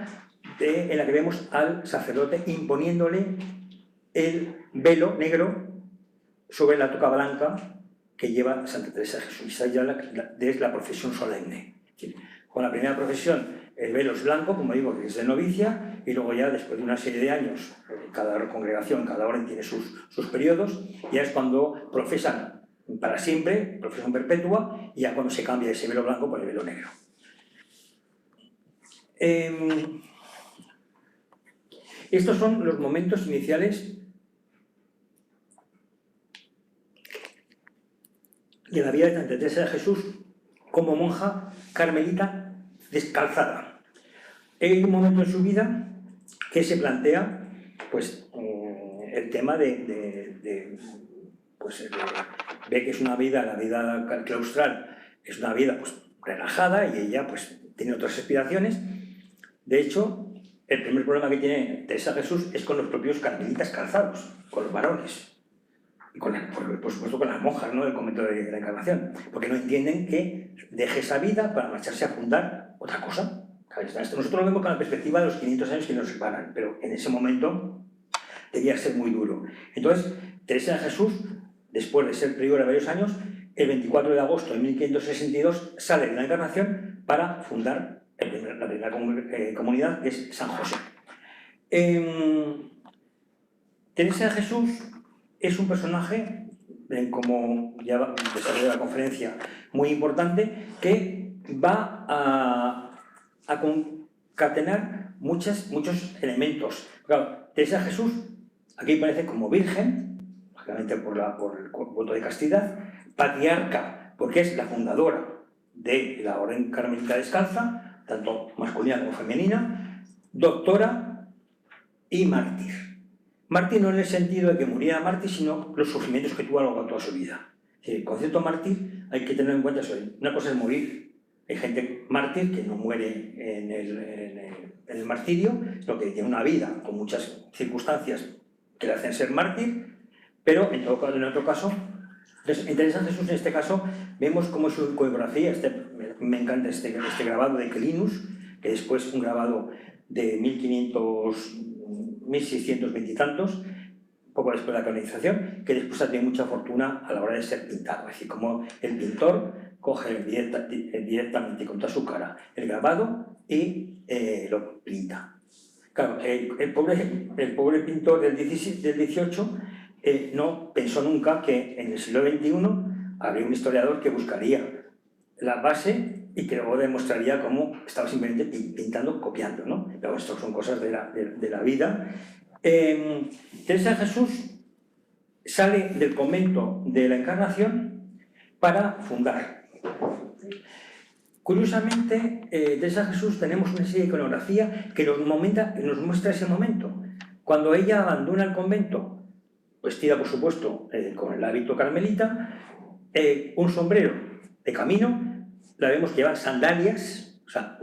en la que vemos al sacerdote imponiéndole el velo negro sobre la toca blanca que lleva Santa Teresa de Jesús. Esa ya es la procesión solemne. Con la primera procesión el velo es blanco, como digo, que es de novicia, y luego ya después de una serie de años, cada congregación, cada orden tiene sus periodos, ya es cuando profesan para siempre, profesión perpetua, y ya cuando se cambia ese velo blanco por el velo negro. Estos son los momentos iniciales de la vida de Santa Teresa de Jesús como monja carmelita descalzada. Hay un momento en su vida que se plantea pues, el tema ve que es una vida, la vida claustral es una vida pues, relajada, y ella pues, tiene otras aspiraciones. De hecho, el primer problema que tiene Teresa de Jesús es con los propios carmelitas calzados, con los varones, y por supuesto con las monjas, ¿no?, del convento de la Encarnación, porque no entienden que deje esa vida para marcharse a fundar otra cosa. Nosotros lo vemos con la perspectiva de los 500 años que nos separan, pero en ese momento debía ser muy duro. Entonces, Teresa de Jesús, después de ser priora varios años, el 24 de agosto de 1562 sale de la Encarnación para fundar la primera comunidad, que es San José. Teresa de Jesús es un personaje, como ya desarrollé la conferencia, muy importante, que va a concatenar muchos elementos. Claro, Teresa de Jesús aquí aparece como virgen, lógicamente por el voto de castidad, patriarca, porque es la fundadora de la orden carmelita descalza, tanto masculina como femenina, doctora y mártir. Mártir no en el sentido de que muriera mártir, sino los sufrimientos que tuvo a lo largo de toda su vida. El concepto mártir hay que tener en cuenta eso. Una cosa es morir. Hay gente mártir que no muere en el martirio, sino que tiene una vida con muchas circunstancias que le hacen ser mártir, pero en otro caso, entonces, en Teresa de Jesús en este caso, vemos cómo su coreografía, me encanta este grabado de Quelinus, que después es un grabado de 1620 y tantos, poco después de la canonización, que después ha tenido mucha fortuna a la hora de ser pintado. Es decir, como el pintor coge directamente contra su cara el grabado y lo pinta. Claro, el pobre pintor del 18 no pensó nunca que en el siglo XXI habría un historiador que buscaría la base y que luego demostraría cómo estaba simplemente pintando, copiando, ¿no? Pero esto son cosas de la vida. Teresa de Jesús sale del convento de la Encarnación para fundar. Curiosamente, Teresa de Jesús tenemos una serie de iconografía que nos muestra ese momento. Cuando ella abandona el convento, vestida por supuesto con el hábito carmelita, un sombrero de camino, la vemos que lleva sandalias, o sea,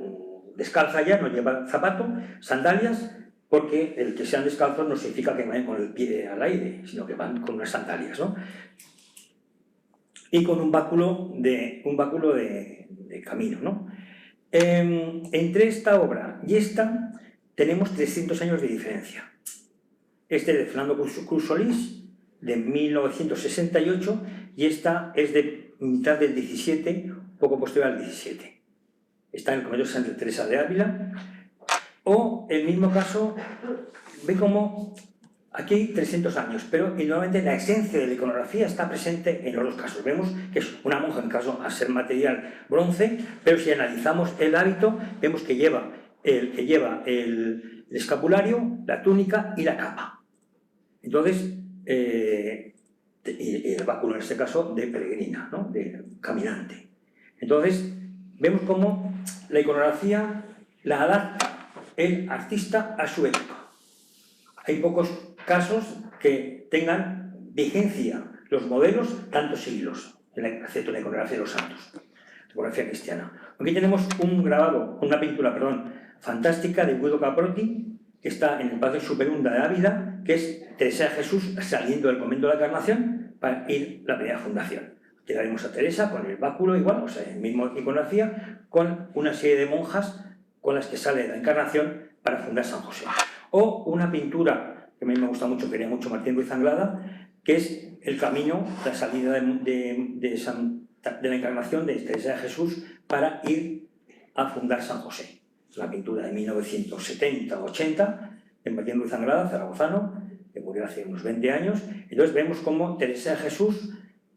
descalza ya, no lleva zapato, sandalias, porque el que sean descalzos no significa que vayan con el pie al aire, sino que van con unas sandalias, ¿no? Y con un báculo de camino, ¿no? Entre esta obra y esta tenemos 300 años de diferencia. Este es de Fernando Cruz Solís, de 1968, y esta es de mitad del 17, poco posterior al 17. Está en el convento de Santa Teresa de Ávila. O el mismo caso, ve como aquí hay 300 años, pero nuevamente la esencia de la iconografía está presente en los dos casos. Vemos que es una monja, en el caso a ser material bronce, pero si analizamos el hábito, vemos que lleva el escapulario, la túnica y la capa. Entonces, y el báculo en este caso de peregrina, ¿no? De caminante. Entonces, vemos cómo la iconografía la adapta el artista a su época. Hay pocos casos que tengan vigencia los modelos tantos siglos, excepto la iconografía de los santos, la iconografía cristiana. Aquí tenemos una pintura fantástica de Guido Caprotti, que está en el Palacio Superunda de Ávila, que es Teresa de Jesús saliendo del convento de la Encarnación para ir a la primera fundación. Aquí la vemos a Teresa con el báculo igual, o sea, en la misma iconografía, con una serie de monjas con las que sale de la Encarnación para fundar San José. O una pintura que a mí me gusta mucho, quería mucho Martín Ruiz Anglada, que es el camino, la salida de la Encarnación de Teresa de Jesús para ir a fundar San José. La pintura de 1970-80 de Martín Ruiz Anglada, zaragozano, que murió hace unos 20 años. Entonces vemos cómo Teresa de Jesús,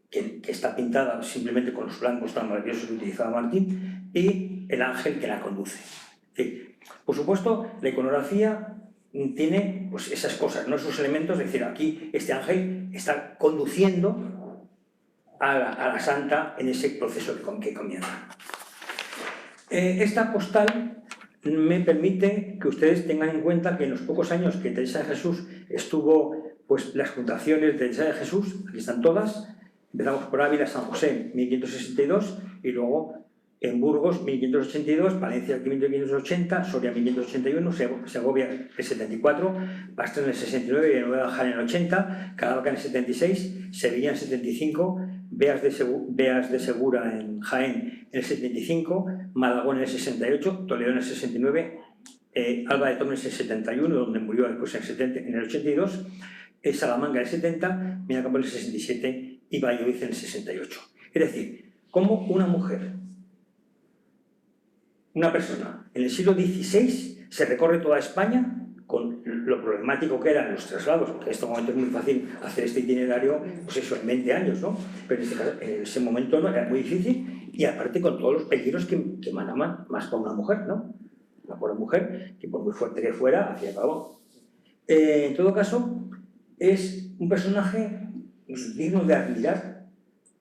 que está pintada simplemente con los blancos tan maravillosos que utilizaba Martín, y el ángel que la conduce. Sí. Por supuesto, la iconografía tiene pues, esas cosas, ¿no? Esos elementos, es decir, aquí este ángel está conduciendo a la santa en ese proceso que comienza. Esta postal me permite que ustedes tengan en cuenta que en los pocos años que Teresa de Jesús estuvo, pues las fundaciones de Teresa de Jesús, aquí están todas, empezamos por Ávila, San José, 1562, y luego en Burgos, 1582, Palencia, 1580, Soria, 1581, Segovia, el 74, Pastrana, en el 69, Nueva Jaén, en el 80, Caravaca, en el 76, Sevilla, en el 75, Beas de Segura, en Jaén, en el 75, Malagón, en el 68, Toledo, en el 69, Alba de Tormes, en el 71, donde murió después en el 82, Salamanca, en el 70, Miracampo, en el 67 y Valladolid, en el 68. Es decir, como una persona en el siglo XVI se recorre toda España con lo problemático que eran los traslados, porque en este momento es muy fácil hacer este itinerario, pues eso, en 20 años, ¿no? Pero en ese momento no, era muy difícil, y aparte con todos los peligros que emanaban más para una mujer, ¿no? Una pobre mujer, que por muy fuerte que fuera, hacía cabo. En todo caso, es un personaje digno de admirar,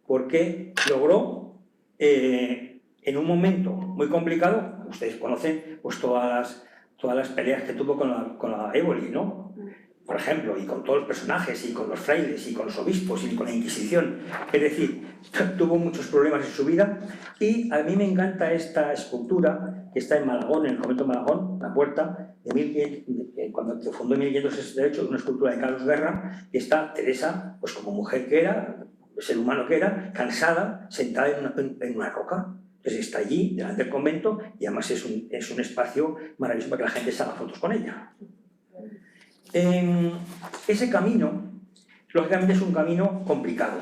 porque logró en un momento muy complicado, ustedes conocen pues todas las peleas que tuvo con la Éboli, ¿no? Por ejemplo, y con todos los personajes, y con los frailes, y con los obispos, y con la Inquisición. Es decir, tuvo muchos problemas en su vida, y a mí me encanta esta escultura que está en Malagón, en el convento de Malagón, la puerta, cuando se fundó en 1568, una escultura de Carlos Guerra, y está Teresa, pues como mujer que era, ser humano que era, cansada, sentada en una roca. Entonces está allí, delante del convento, y además es un espacio maravilloso para que la gente se haga fotos con ella. Ese camino, lógicamente, es un camino complicado,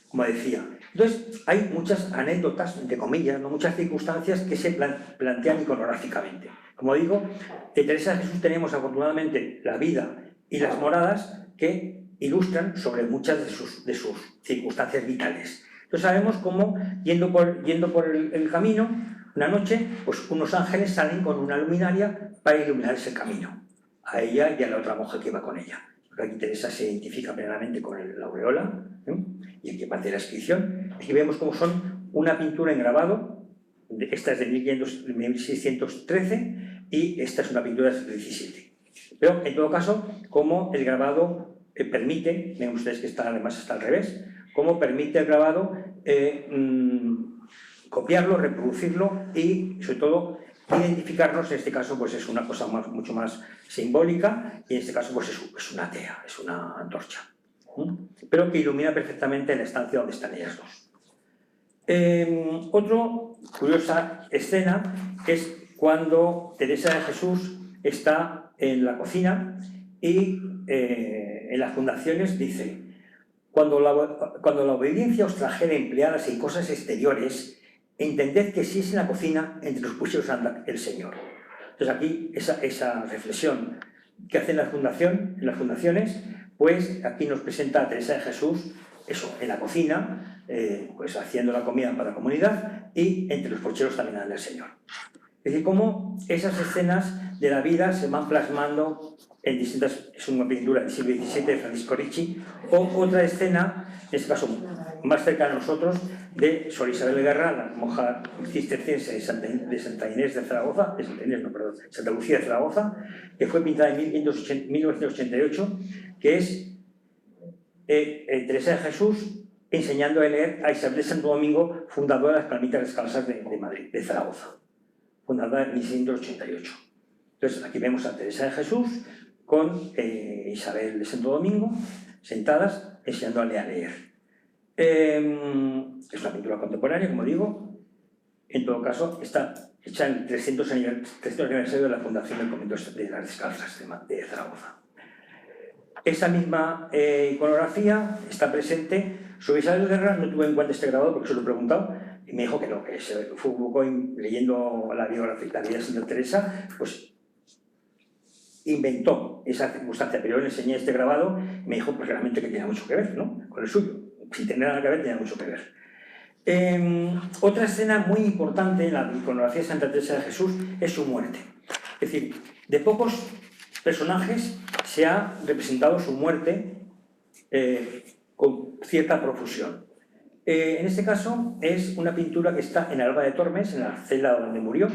como decía. Entonces hay muchas anécdotas, entre comillas, ¿no? Muchas circunstancias que se plantean iconográficamente. Como digo, de Teresa de Jesús tenemos afortunadamente la vida y las moradas que ilustran sobre muchas de sus circunstancias vitales. Entonces sabemos cómo, yendo por el camino, una noche, pues unos ángeles salen con una luminaria para iluminar ese camino, a ella y a la otra monja que iba con ella. Porque aquí Teresa se identifica plenamente con la aureola, y aquí parte de la inscripción. Aquí vemos cómo son una pintura en grabado, esta es de 1613 y esta es una pintura del siglo XVII. Pero en todo caso, como el grabado permite, ven ustedes que además está al revés, cómo permite el grabado copiarlo, reproducirlo y, sobre todo, identificarnos. En este caso, pues es una cosa mucho más simbólica, y en este caso, pues es una tea, es una antorcha, pero que ilumina perfectamente la estancia donde están ellas dos. Otra curiosa escena es cuando Teresa de Jesús está en la cocina y en las fundaciones dice: cuando la obediencia os trajere empleadas en cosas exteriores, entended que si es en la cocina, entre los puestos anda el Señor. Entonces aquí esa reflexión que hace en las fundaciones, pues aquí nos presenta a Teresa de Jesús, eso, en la cocina, pues haciendo la comida para la comunidad y entre los porcheros también del Señor. Es decir, cómo esas escenas de la vida se van plasmando en distintas... Es una pintura del siglo XVII de Francisco Ricci, o otra escena, en este caso más cerca a nosotros, de Sor Isabel Guerra, la monja cisterciense de Santa Inés de Zaragoza, Santa Lucía de Zaragoza, que fue pintada en 1988, que es Teresa de Jesús enseñando a leer a Isabel de Santo Domingo, fundadora de las Carmelitas Descalzas de Madrid, de Zaragoza, fundada en 1688. Entonces aquí vemos a Teresa de Jesús con Isabel de Santo Domingo, sentadas, enseñándole a leer. Es una pintura contemporánea, como digo. En todo caso, está hecha en el 300 aniversario de la fundación del convento de las Descalzas de Zaragoza. Esa misma iconografía está presente. Sobre Isabel Guerra no tuve en cuenta este grabado porque se lo he preguntado y me dijo que no, que se fue un poco leyendo la biografía, la vida de Santa Teresa, pues inventó esa circunstancia, pero yo le enseñé este grabado y me dijo pues realmente que tenía mucho que ver, ¿no?, con el suyo. Sin tener nada que ver, tenía mucho que ver. Otra escena muy importante en la iconografía de Santa Teresa de Jesús es su muerte. Es decir, de pocos personajes se ha representado su muerte con cierta profusión. En este caso es una pintura que está en Alba de Tormes, en la celda donde murió,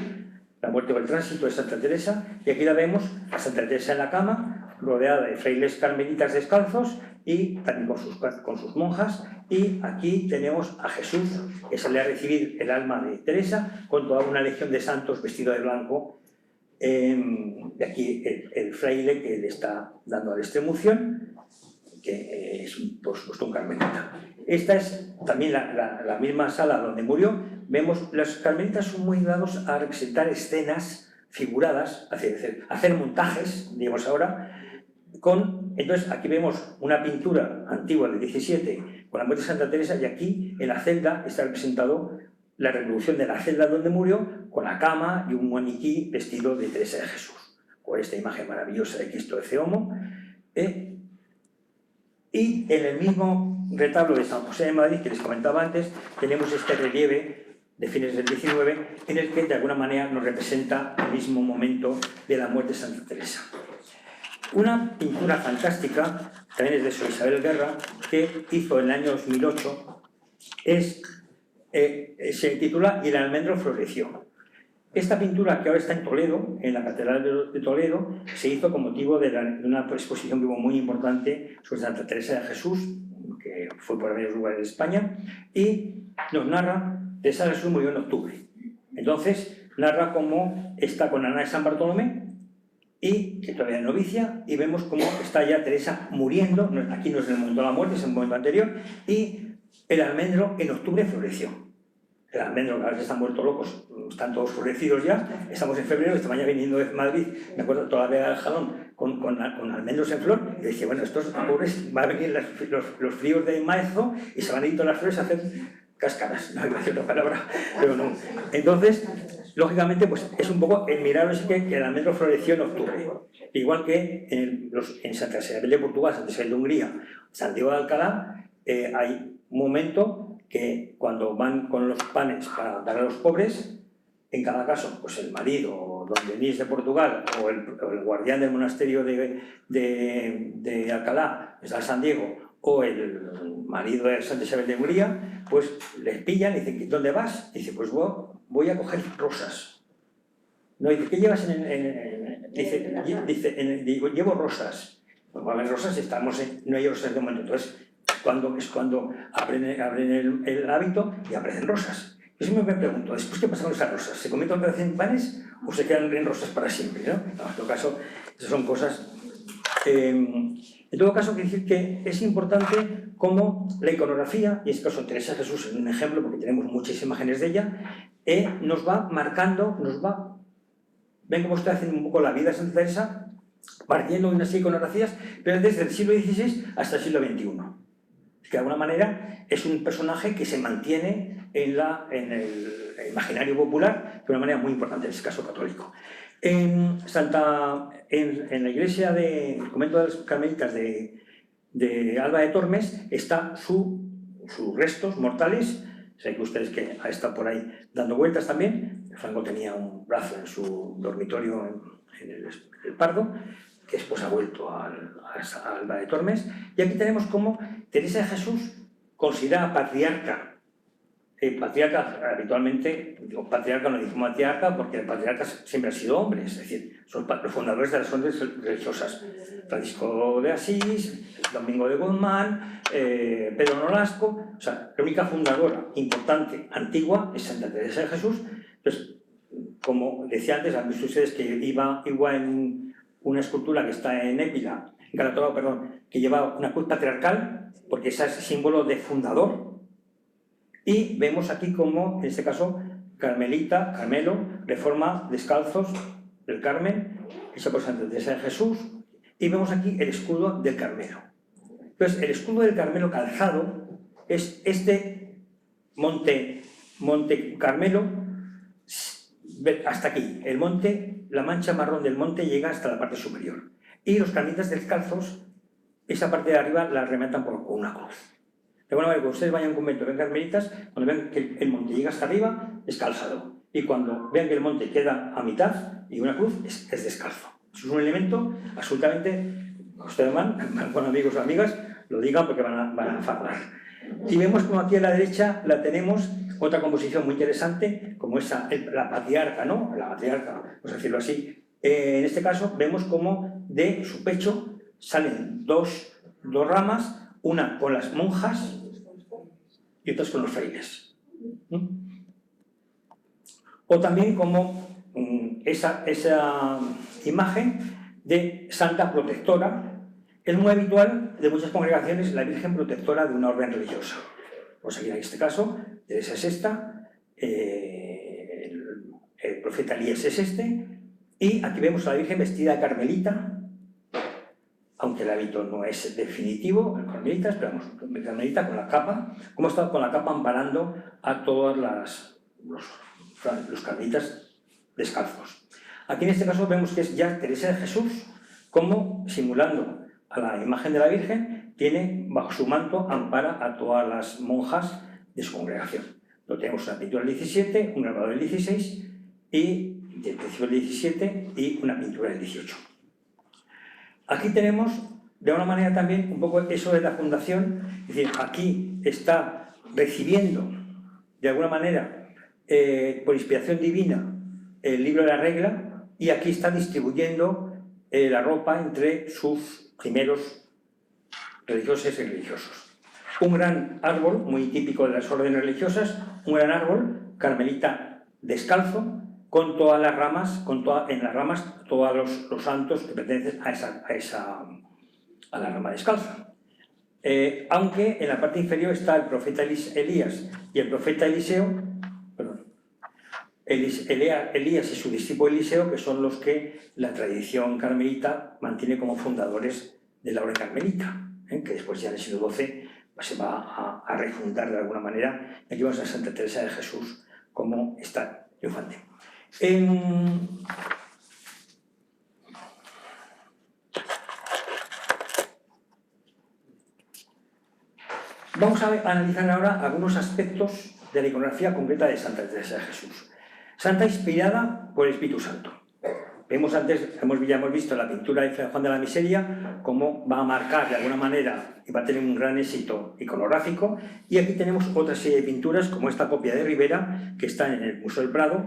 la muerte o el tránsito de Santa Teresa, y aquí la vemos a Santa Teresa en la cama, rodeada de frailes carmelitas descalzos y también con sus monjas, y aquí tenemos a Jesús que sale a recibir el alma de Teresa con toda una legión de santos vestido de blanco, y aquí el fraile que le está dando la extremunción, que es por supuesto un carmelita. Esta es también la misma sala donde murió. Vemos, los carmelitas son muy dados a representar escenas figuradas, hacer montajes, digamos ahora, entonces aquí vemos una pintura antigua del 17 con la muerte de Santa Teresa, y aquí en la celda está representado la reproducción de la celda donde murió con la cama y un maniquí vestido de Teresa de Jesús, con esta imagen maravillosa de Cristo de Ceomo. Y en el mismo retablo de San José de Madrid que les comentaba antes, tenemos este relieve de fines del 19 en el que de alguna manera nos representa el mismo momento de la muerte de Santa Teresa. Una pintura fantástica, también es de Sor Isabel Guerra, que hizo en el año 2008, se titula Y el almendro floreció. Esta pintura, que ahora está en Toledo, en la Catedral de Toledo, se hizo con motivo de una exposición que hubo muy importante sobre Santa Teresa de Jesús, que fue por varios lugares de España, y nos narra, Teresa de Jesús murió en octubre. Entonces, narra cómo está con Ana de San Bartolomé, y que todavía es novicia, y vemos cómo está ya Teresa muriendo, aquí no es el momento de la muerte, es el momento anterior, y el almendro en octubre floreció. El almendro, ahora que están muertos locos, están todos florecidos ya, estamos en febrero, esta mañana viniendo de Madrid, me acuerdo todavía del jalón, con almendros en flor, y decía, bueno, estos pobres, van a venir los fríos de marzo y se van a ir todas las flores a hacer cáscaras, no iba a decir otra palabra, pero no. Entonces, lógicamente, pues es un poco el milagro ese que el almendro floreció en octubre. Igual que en Santa Isabel de Portugal, Santa Isabel de Hungría, Santiago de Alcalá, hay un momento que cuando van con los panes para dar a los pobres, en cada caso, pues el marido, o don Denis de Portugal, o el guardián del monasterio de Alcalá, de San Diego, o el marido de Santa Isabel de Hungría, pues les pillan y dicen, ¿dónde vas? Y dice, pues voy a coger rosas. No, dice, ¿qué llevas dice, llevo rosas. Pues va a haber rosas, no hay rosas de momento. Entonces, es cuando abren el hábito y aparecen rosas. Yo siempre me pregunto, ¿después qué pasa con esas rosas? ¿Se convierten otra vez en panes o se quedan en rosas para siempre? ¿No? En todo caso, esas son cosas... en todo caso, quiero decir que es importante cómo la iconografía, y en este caso Teresa de Jesús es un ejemplo porque tenemos muchas imágenes de ella, nos va marcando, ven cómo está haciendo un poco la vida de Santa Teresa, partiendo de unas iconografías, pero desde el siglo XVI hasta el siglo XXI. Que de alguna manera es un personaje que se mantiene en el imaginario popular de una manera muy importante, en este caso católico. En la iglesia del convento de las Carmelitas de Alba de Tormes está sus restos mortales. Sé que ustedes que ha estado por ahí dando vueltas también. Franco tenía un brazo en su dormitorio en el Pardo, que después ha vuelto a Alba de Tormes. Y aquí tenemos cómo Teresa de Jesús considera patriarca. Patriarca, habitualmente, digo patriarca, no digo matriarca, porque el patriarca siempre ha sido hombre, es decir, son los fundadores de las órdenes religiosas. Francisco de Asís, Domingo de Guzmán, Pedro Nolasco, o sea, la única fundadora importante, antigua, es Santa Teresa de Jesús. Entonces, como decía antes, han visto ustedes que iba igual en una escultura que está en Épila, en Calatrava, perdón, que lleva una cruz patriarcal, porque ese es símbolo de fundador. Y vemos aquí como, en este caso, Carmelo, Reforma, Descalzos del Carmen, hecha por Santa Teresa de Jesús, y vemos aquí el escudo del Carmelo. Entonces, el escudo del Carmelo calzado es este monte Carmelo, hasta aquí. El monte, la mancha marrón del monte llega hasta la parte superior. Y los carmelitas descalzos, esa parte de arriba la rematan con una cruz. De alguna manera, cuando ustedes vayan a un convento, ven carmelitas, cuando ven que el monte llega hasta arriba, es calzado. Y cuando vean que el monte queda a mitad y una cruz, es descalzo. Eso es un elemento absolutamente, ustedes van con amigos o amigas, lo digan porque van a fardar. Y vemos como aquí a la derecha la tenemos otra composición muy interesante, como esa, la patriarca, ¿no? La matriarca, vamos a decirlo así. En este caso vemos como de su pecho salen dos ramas, una con las monjas y otras con los frailes. O también como esa imagen de santa protectora. Es muy habitual de muchas congregaciones la Virgen protectora de una orden religiosa. Pues aquí en este caso, Teresa es esta, el profeta Elías es este, y aquí vemos a la Virgen vestida de carmelita, aunque el hábito no es definitivo, el carmelita, esperamos, el carmelita con la capa, como está con la capa amparando a todos los carmelitas descalzos. Aquí en este caso vemos que es ya Teresa de Jesús, como simulando a la imagen de la Virgen, tiene bajo su manto, ampara a todas las monjas de su congregación. Lo tenemos una pintura del 17, un grabado del 16, y del principio del 17 y una pintura del 18. Aquí tenemos, de alguna manera también, un poco eso de la fundación, es decir, aquí está recibiendo, de alguna manera, por inspiración divina, el libro de la regla, y aquí está distribuyendo la ropa entre sus primeros religiosos y religiosos. Un gran árbol, muy típico de las órdenes religiosas, un gran árbol, carmelita descalzo, con todas las ramas, en las ramas todos los santos que pertenecen a la rama descalza. Aunque en la parte inferior está el profeta Elías y el profeta Eliseo, Elías y su discípulo Eliseo, que son los que la tradición carmelita mantiene como fundadores de la orden carmelita, que después ya en el siglo XII se va a refundar de alguna manera. Aquí vamos a Santa Teresa de Jesús como está triunfante. Vamos a analizar ahora algunos aspectos de la iconografía concreta de Santa Teresa de Jesús. Santa inspirada por el Espíritu Santo. Ya hemos visto la pintura de Juan de la Miseria, cómo va a marcar de alguna manera y va a tener un gran éxito iconográfico. Y aquí tenemos otra serie de pinturas, como esta copia de Rivera, que está en el Museo del Prado.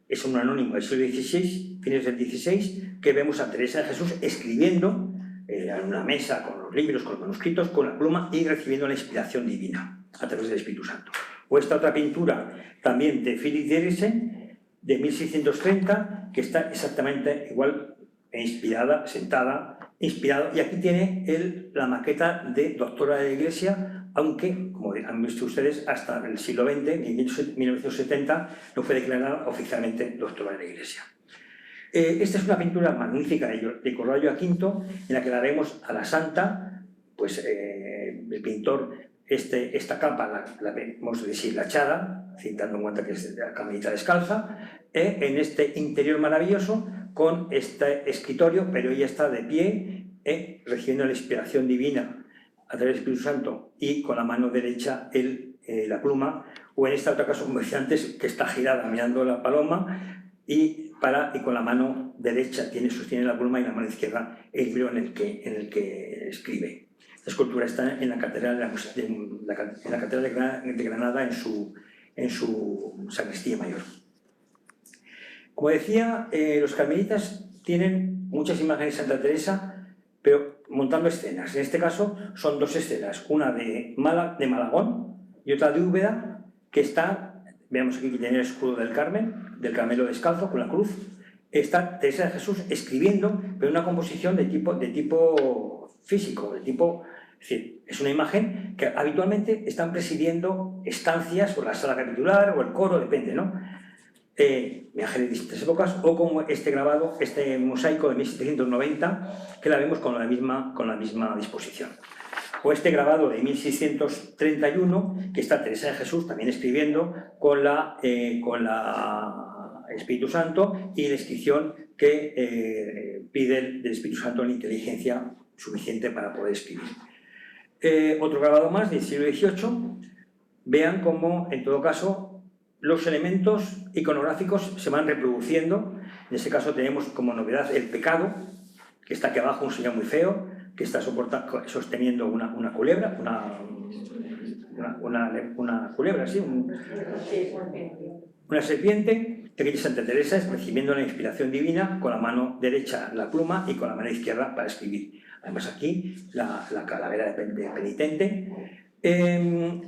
Es un anónimo del siglo XVI, fines del XVI, que vemos a Teresa de Jesús escribiendo en una mesa con los libros, con los manuscritos, con la pluma y recibiendo la inspiración divina a través del Espíritu Santo. O esta otra pintura también de Philip Derrisen, de 1630, que está exactamente igual, inspirada, sentada, inspirado, y aquí tiene la maqueta de doctora de la Iglesia, aunque, como han visto ustedes, hasta el siglo XX, en 1970, no fue declarada oficialmente doctora de la Iglesia. Esta es una pintura magnífica de Corrallo a Quinto, en la que la vemos a la santa, pues el pintor, esta capa la vemos deshilachada, dando en cuenta que es de la carmelita descalza, en este interior maravilloso, con este escritorio, pero ella está de pie, recibiendo la inspiración divina a través del Espíritu Santo y con la mano derecha la pluma, o en este otro caso, como decía antes, que está girada mirando la paloma y con la mano derecha sostiene la pluma y la mano izquierda el libro en el que escribe. Esta escultura está en la Catedral de Granada, en su sacristía mayor. Como decía, los carmelitas tienen muchas imágenes de Santa Teresa, pero montando escenas. En este caso son dos escenas, una de Malagón y otra de Úbeda, que está, veamos aquí que tiene el escudo del Carmen, del Carmelo descalzo con la cruz. Está Teresa de Jesús escribiendo, pero una composición de tipo físico, es decir, es una imagen que habitualmente están presidiendo estancias o la sala capitular o el coro, depende, ¿no? Viajes de distintas épocas, o como este grabado, este mosaico de 1790, que la vemos con la misma disposición. O este grabado de 1631, que está Teresa de Jesús también escribiendo con la Espíritu Santo y la inscripción que pide del Espíritu Santo la inteligencia suficiente para poder escribir. Otro grabado más del siglo XVIII, vean cómo, en todo caso, los elementos iconográficos se van reproduciendo. En este caso tenemos como novedad el pecado, que está aquí abajo, un señor muy feo, que está sosteniendo una culebra, una culebra, sí, una serpiente. Aquí Santa Teresa es recibiendo la inspiración divina con la mano derecha la pluma y con la mano izquierda para escribir. Además aquí la calavera de penitente.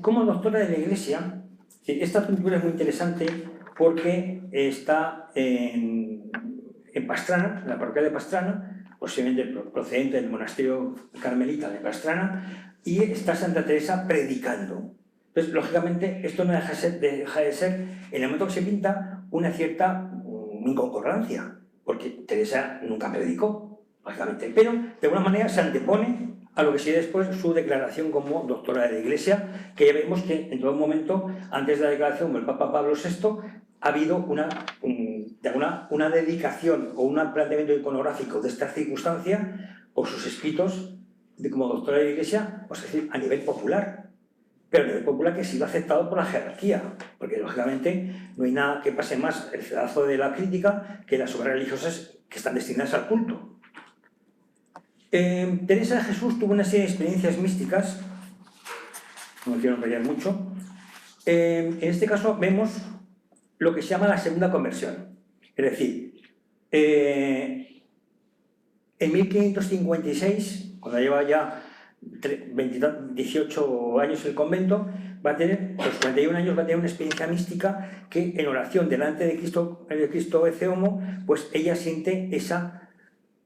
Como doctora de la Iglesia, esta pintura es muy interesante porque está en Pastrana, en la parroquia de Pastrana, posiblemente procedente del monasterio carmelita de Pastrana, y está Santa Teresa predicando. Entonces, lógicamente, esto no deja de ser, en el momento que se pinta, una cierta inconcordancia, porque Teresa nunca predicó, lógicamente, pero de alguna manera se antepone a lo que sigue después su declaración como doctora de la Iglesia, que ya vemos que en todo momento, antes de la declaración del Papa Pablo VI, ha habido una dedicación o un planteamiento iconográfico de esta circunstancia por sus escritos como doctora de la Iglesia, es decir, a nivel popular, pero a nivel popular que ha sido aceptado por la jerarquía, porque lógicamente no hay nada que pase más el pedazo de la crítica que las obras religiosas que están destinadas al culto. Teresa de Jesús tuvo una serie de experiencias místicas, no quiero enrollar mucho. En este caso vemos lo que se llama la segunda conversión, es decir, en 1556, cuando lleva ya 18 años en el convento, va a tener, a los 41 años, va a tener una experiencia mística que en oración delante de Cristo ece homo, pues ella siente esa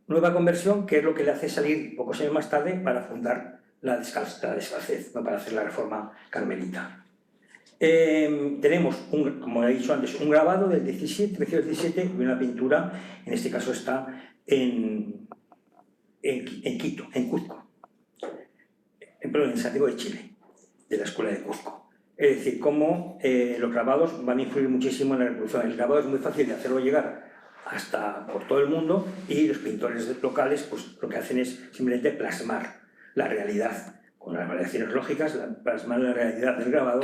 nueva conversión, que es lo que le hace salir pocos años más tarde para fundar la descalcez, para hacer la reforma carmelita. Tenemos, como he dicho antes, un grabado del 17 y una pintura, en este caso está en Quito, en Cuzco, en Santiago de Chile, de la Escuela de Cuzco. Es decir, cómo los grabados van a influir muchísimo en la reproducción. El grabado es muy fácil de hacerlo llegar hasta por todo el mundo, y los pintores locales pues lo que hacen es simplemente plasmar la realidad con las variaciones lógicas, plasmar la realidad del grabado.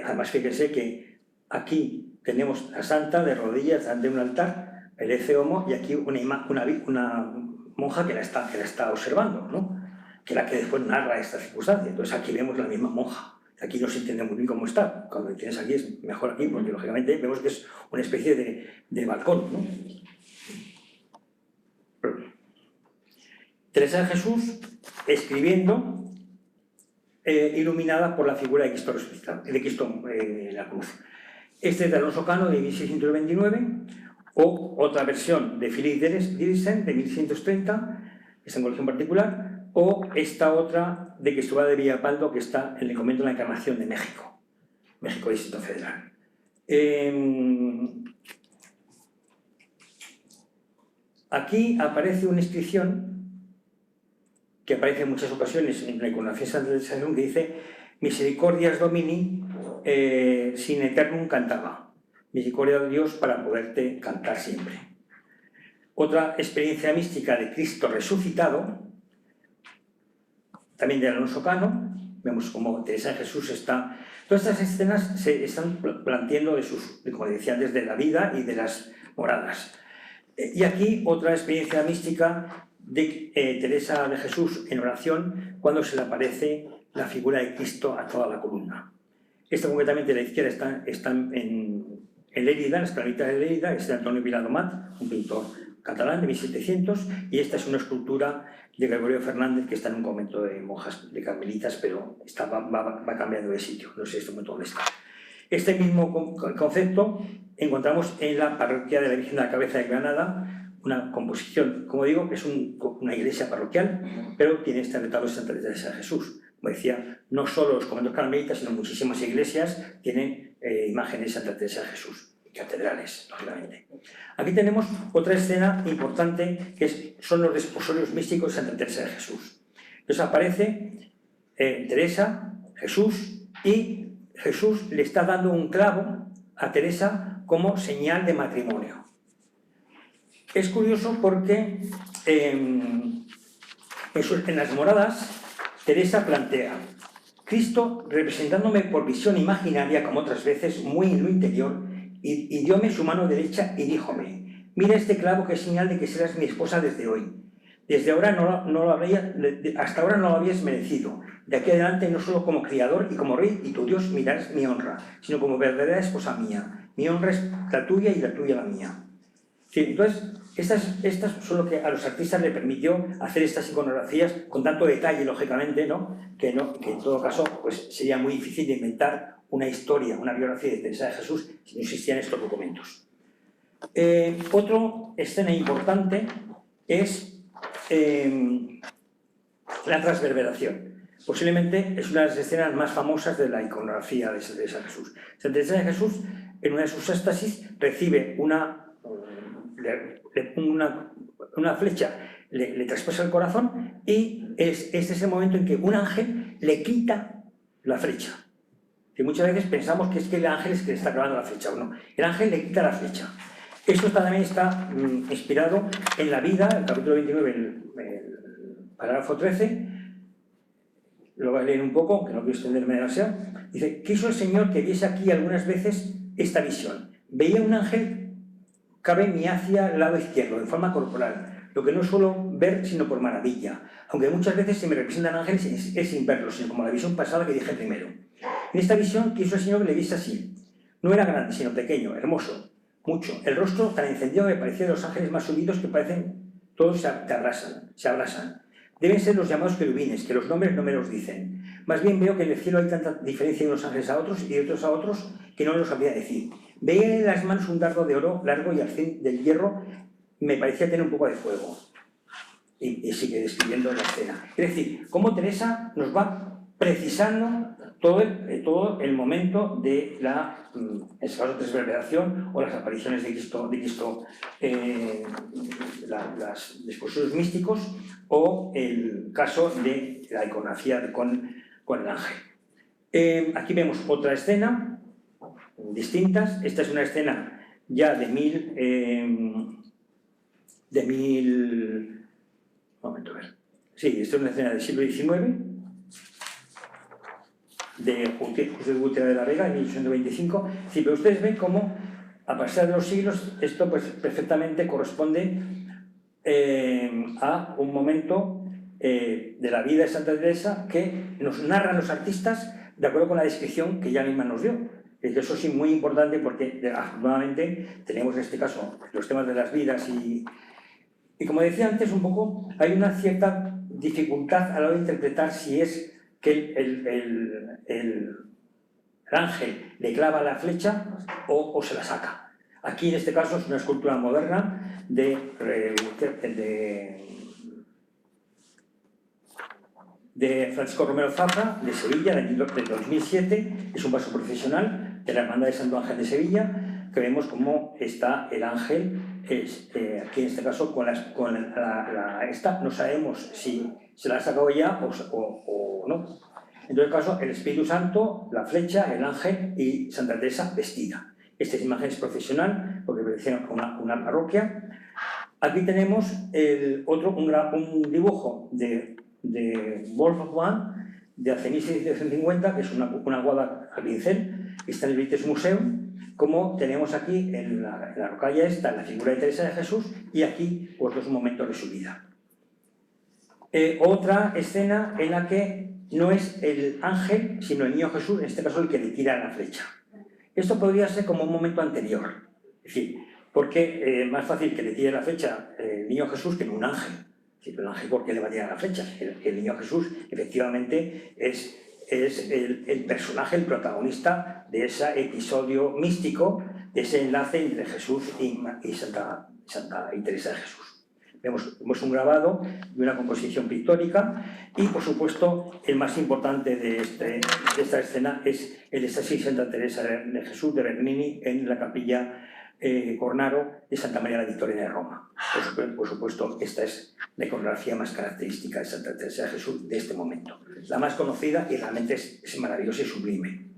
Además, fíjense que aquí tenemos a Santa de rodillas ante un altar, el ece homo, y aquí una monja que la está observando, ¿no? Que es la que después narra esta circunstancia. Entonces aquí vemos la misma monja. Aquí no se entiende muy bien cómo está. Cuando lo tienes aquí es mejor aquí, porque lógicamente vemos que es una especie de balcón, ¿no? Teresa de Jesús escribiendo, iluminada por la figura de Cristo resucitado, de Cristo la cruz. Este es de Alonso Cano, de 1629, o otra versión de Philip Diricen, de 1630, esta en colección particular, o esta otra de Cristóbal de Villalpando, que está en el convento de la Encarnación de México, Distrito Federal. Aquí aparece una inscripción que aparece en muchas ocasiones en la iconografía de San Juan, que dice Misericordias Domini sin eternum cantaba. Misericordia de Dios para poderte cantar siempre. Otra experiencia mística de Cristo resucitado, también de Alonso Cano. Vemos cómo Teresa de Jesús está... Todas estas escenas se están planteando como decía, desde la vida y de las moradas. Y aquí otra experiencia mística de Teresa de Jesús en oración, cuando se le aparece la figura de Cristo a toda la columna. Esta concretamente, la izquierda, está en Lérida, en las Claritas de Lérida, es de Antonio Viladomat, un pintor catalán de 1700, y esta es una escultura de Gregorio Fernández que está en un convento de monjas de carmelitas, pero va cambiando de sitio, no sé este momento dónde está. Este mismo concepto encontramos en la parroquia de la Virgen de la Cabeza de Granada, una composición, como digo, es una iglesia parroquial, pero tiene este retablo de Santa Teresa de Jesús. Como decía, no solo los conventos carmelitas, sino muchísimas iglesias tienen imágenes de Santa Teresa de Jesús. Catedrales, lógicamente. Aquí tenemos otra escena importante que son los desposorios místicos de Santa Teresa de Jesús. Entonces aparece Teresa, Jesús, y Jesús le está dando un clavo a Teresa como señal de matrimonio. Es curioso porque en las moradas Teresa plantea: Cristo, representándome por visión imaginaria como otras veces, muy en lo interior, y dióme su mano derecha y díjome: mira este clavo que es señal de que serás mi esposa desde hoy. Desde ahora hasta ahora no lo habías merecido. De aquí adelante no solo como criador y como rey y tu Dios mirarás mi honra, sino como verdadera esposa mía. Mi honra es la tuya y la tuya la mía. Sí, entonces, estas son lo que a los artistas le permitió hacer estas iconografías con tanto detalle, lógicamente, ¿no? Que en todo caso pues, sería muy difícil de inventar una historia, una biografía de Teresa de Jesús si no existían estos documentos. Otra escena importante es la transverberación. Posiblemente es una de las escenas más famosas de la iconografía de Santa Teresa de Jesús. Santa Teresa de Jesús, en una de sus éxtasis, recibe una flecha, le traspasa el corazón, y este es el momento en que un ángel le quita la flecha. Que muchas veces pensamos que es que el ángel es que le está clavando la flecha, o no. El ángel le quita la flecha. Esto también está inspirado en la vida, el capítulo 29, el parágrafo 13, lo voy a leer un poco, que no quiero extenderme demasiado. Dice: quiso el Señor que viese aquí algunas veces esta visión. Veía un ángel cabe mi hacia el lado izquierdo, en forma corporal, lo que no suelo ver sino por maravilla, aunque muchas veces se me representan ángeles es sin verlos, sino como la visión pasada que dije primero. En esta visión quiso el Señor que le viese así. No era grande, sino pequeño, hermoso, mucho. El rostro tan encendido me parecía de los ángeles más subidos que parecen todos se abrasan. Deben ser los llamados querubines, que los nombres no me los dicen. Más bien veo que en el cielo hay tanta diferencia de unos ángeles a otros y de otros a otros que no los sabría decir. Veía en las manos un dardo de oro largo y al fin del hierro me parecía tener un poco de fuego. Y sigue describiendo la escena. Es decir, cómo Teresa nos va precisando todo el momento de la transverberación o las apariciones de Cristo, los dispositivos místicos, o el caso de la iconografía con el ángel. Aquí vemos otra escena, distintas. Esta es una escena ya de un momento, a ver. Sí, esta es una escena del siglo XIX, de José Gutiérrez de la Vega, en 1825. Sí, pero ustedes ven cómo, a pasar de los siglos, esto pues perfectamente corresponde a un momento de la vida de Santa Teresa que nos narran los artistas de acuerdo con la descripción que ella misma nos dio. Eso sí, muy importante, porque afortunadamente tenemos en este caso los temas de las vidas y como decía antes un poco, hay una cierta dificultad a la hora de interpretar si es que el ángel le clava la flecha o se la saca. Aquí en este caso es una escultura moderna de Francisco Romero Zafra, de Sevilla, del 2007. Es un paso procesional de la Hermandad de Santo Ángel de Sevilla, que vemos cómo está el ángel, aquí en este caso esta no sabemos si se la ha sacado ya o no. En todo caso, el Espíritu Santo, la flecha, el ángel y Santa Teresa vestida. Esta imagen es procesional porque pertenece a una parroquia. Aquí tenemos un dibujo de Wolfgang de hace 1750, que es una guada al pincel, que está en el British Museum, como tenemos aquí en la rocalla esta, la figura de Teresa de Jesús, y aquí pues dos momentos de su vida. Otra escena en la que no es el ángel, sino el niño Jesús, en este caso el que le tira la flecha. Esto podría ser como un momento anterior, es decir, porque es más fácil que le tire la flecha el niño Jesús que no un ángel. El ángel, ¿por qué le va a tirar la flecha? El niño Jesús, efectivamente, es el personaje, el protagonista de ese episodio místico, de ese enlace entre Jesús y Santa Teresa de Jesús. Vemos un grabado de una composición pictórica y, por supuesto, el más importante de esta escena es el Éxtasis de Santa Teresa de Jesús de Bernini en la capilla Cornaro de Santa María la Victorina de Roma. Por supuesto, esta es la iconografía más característica de Santa Teresa de Jesús de este momento. La más conocida y realmente es maravillosa y sublime.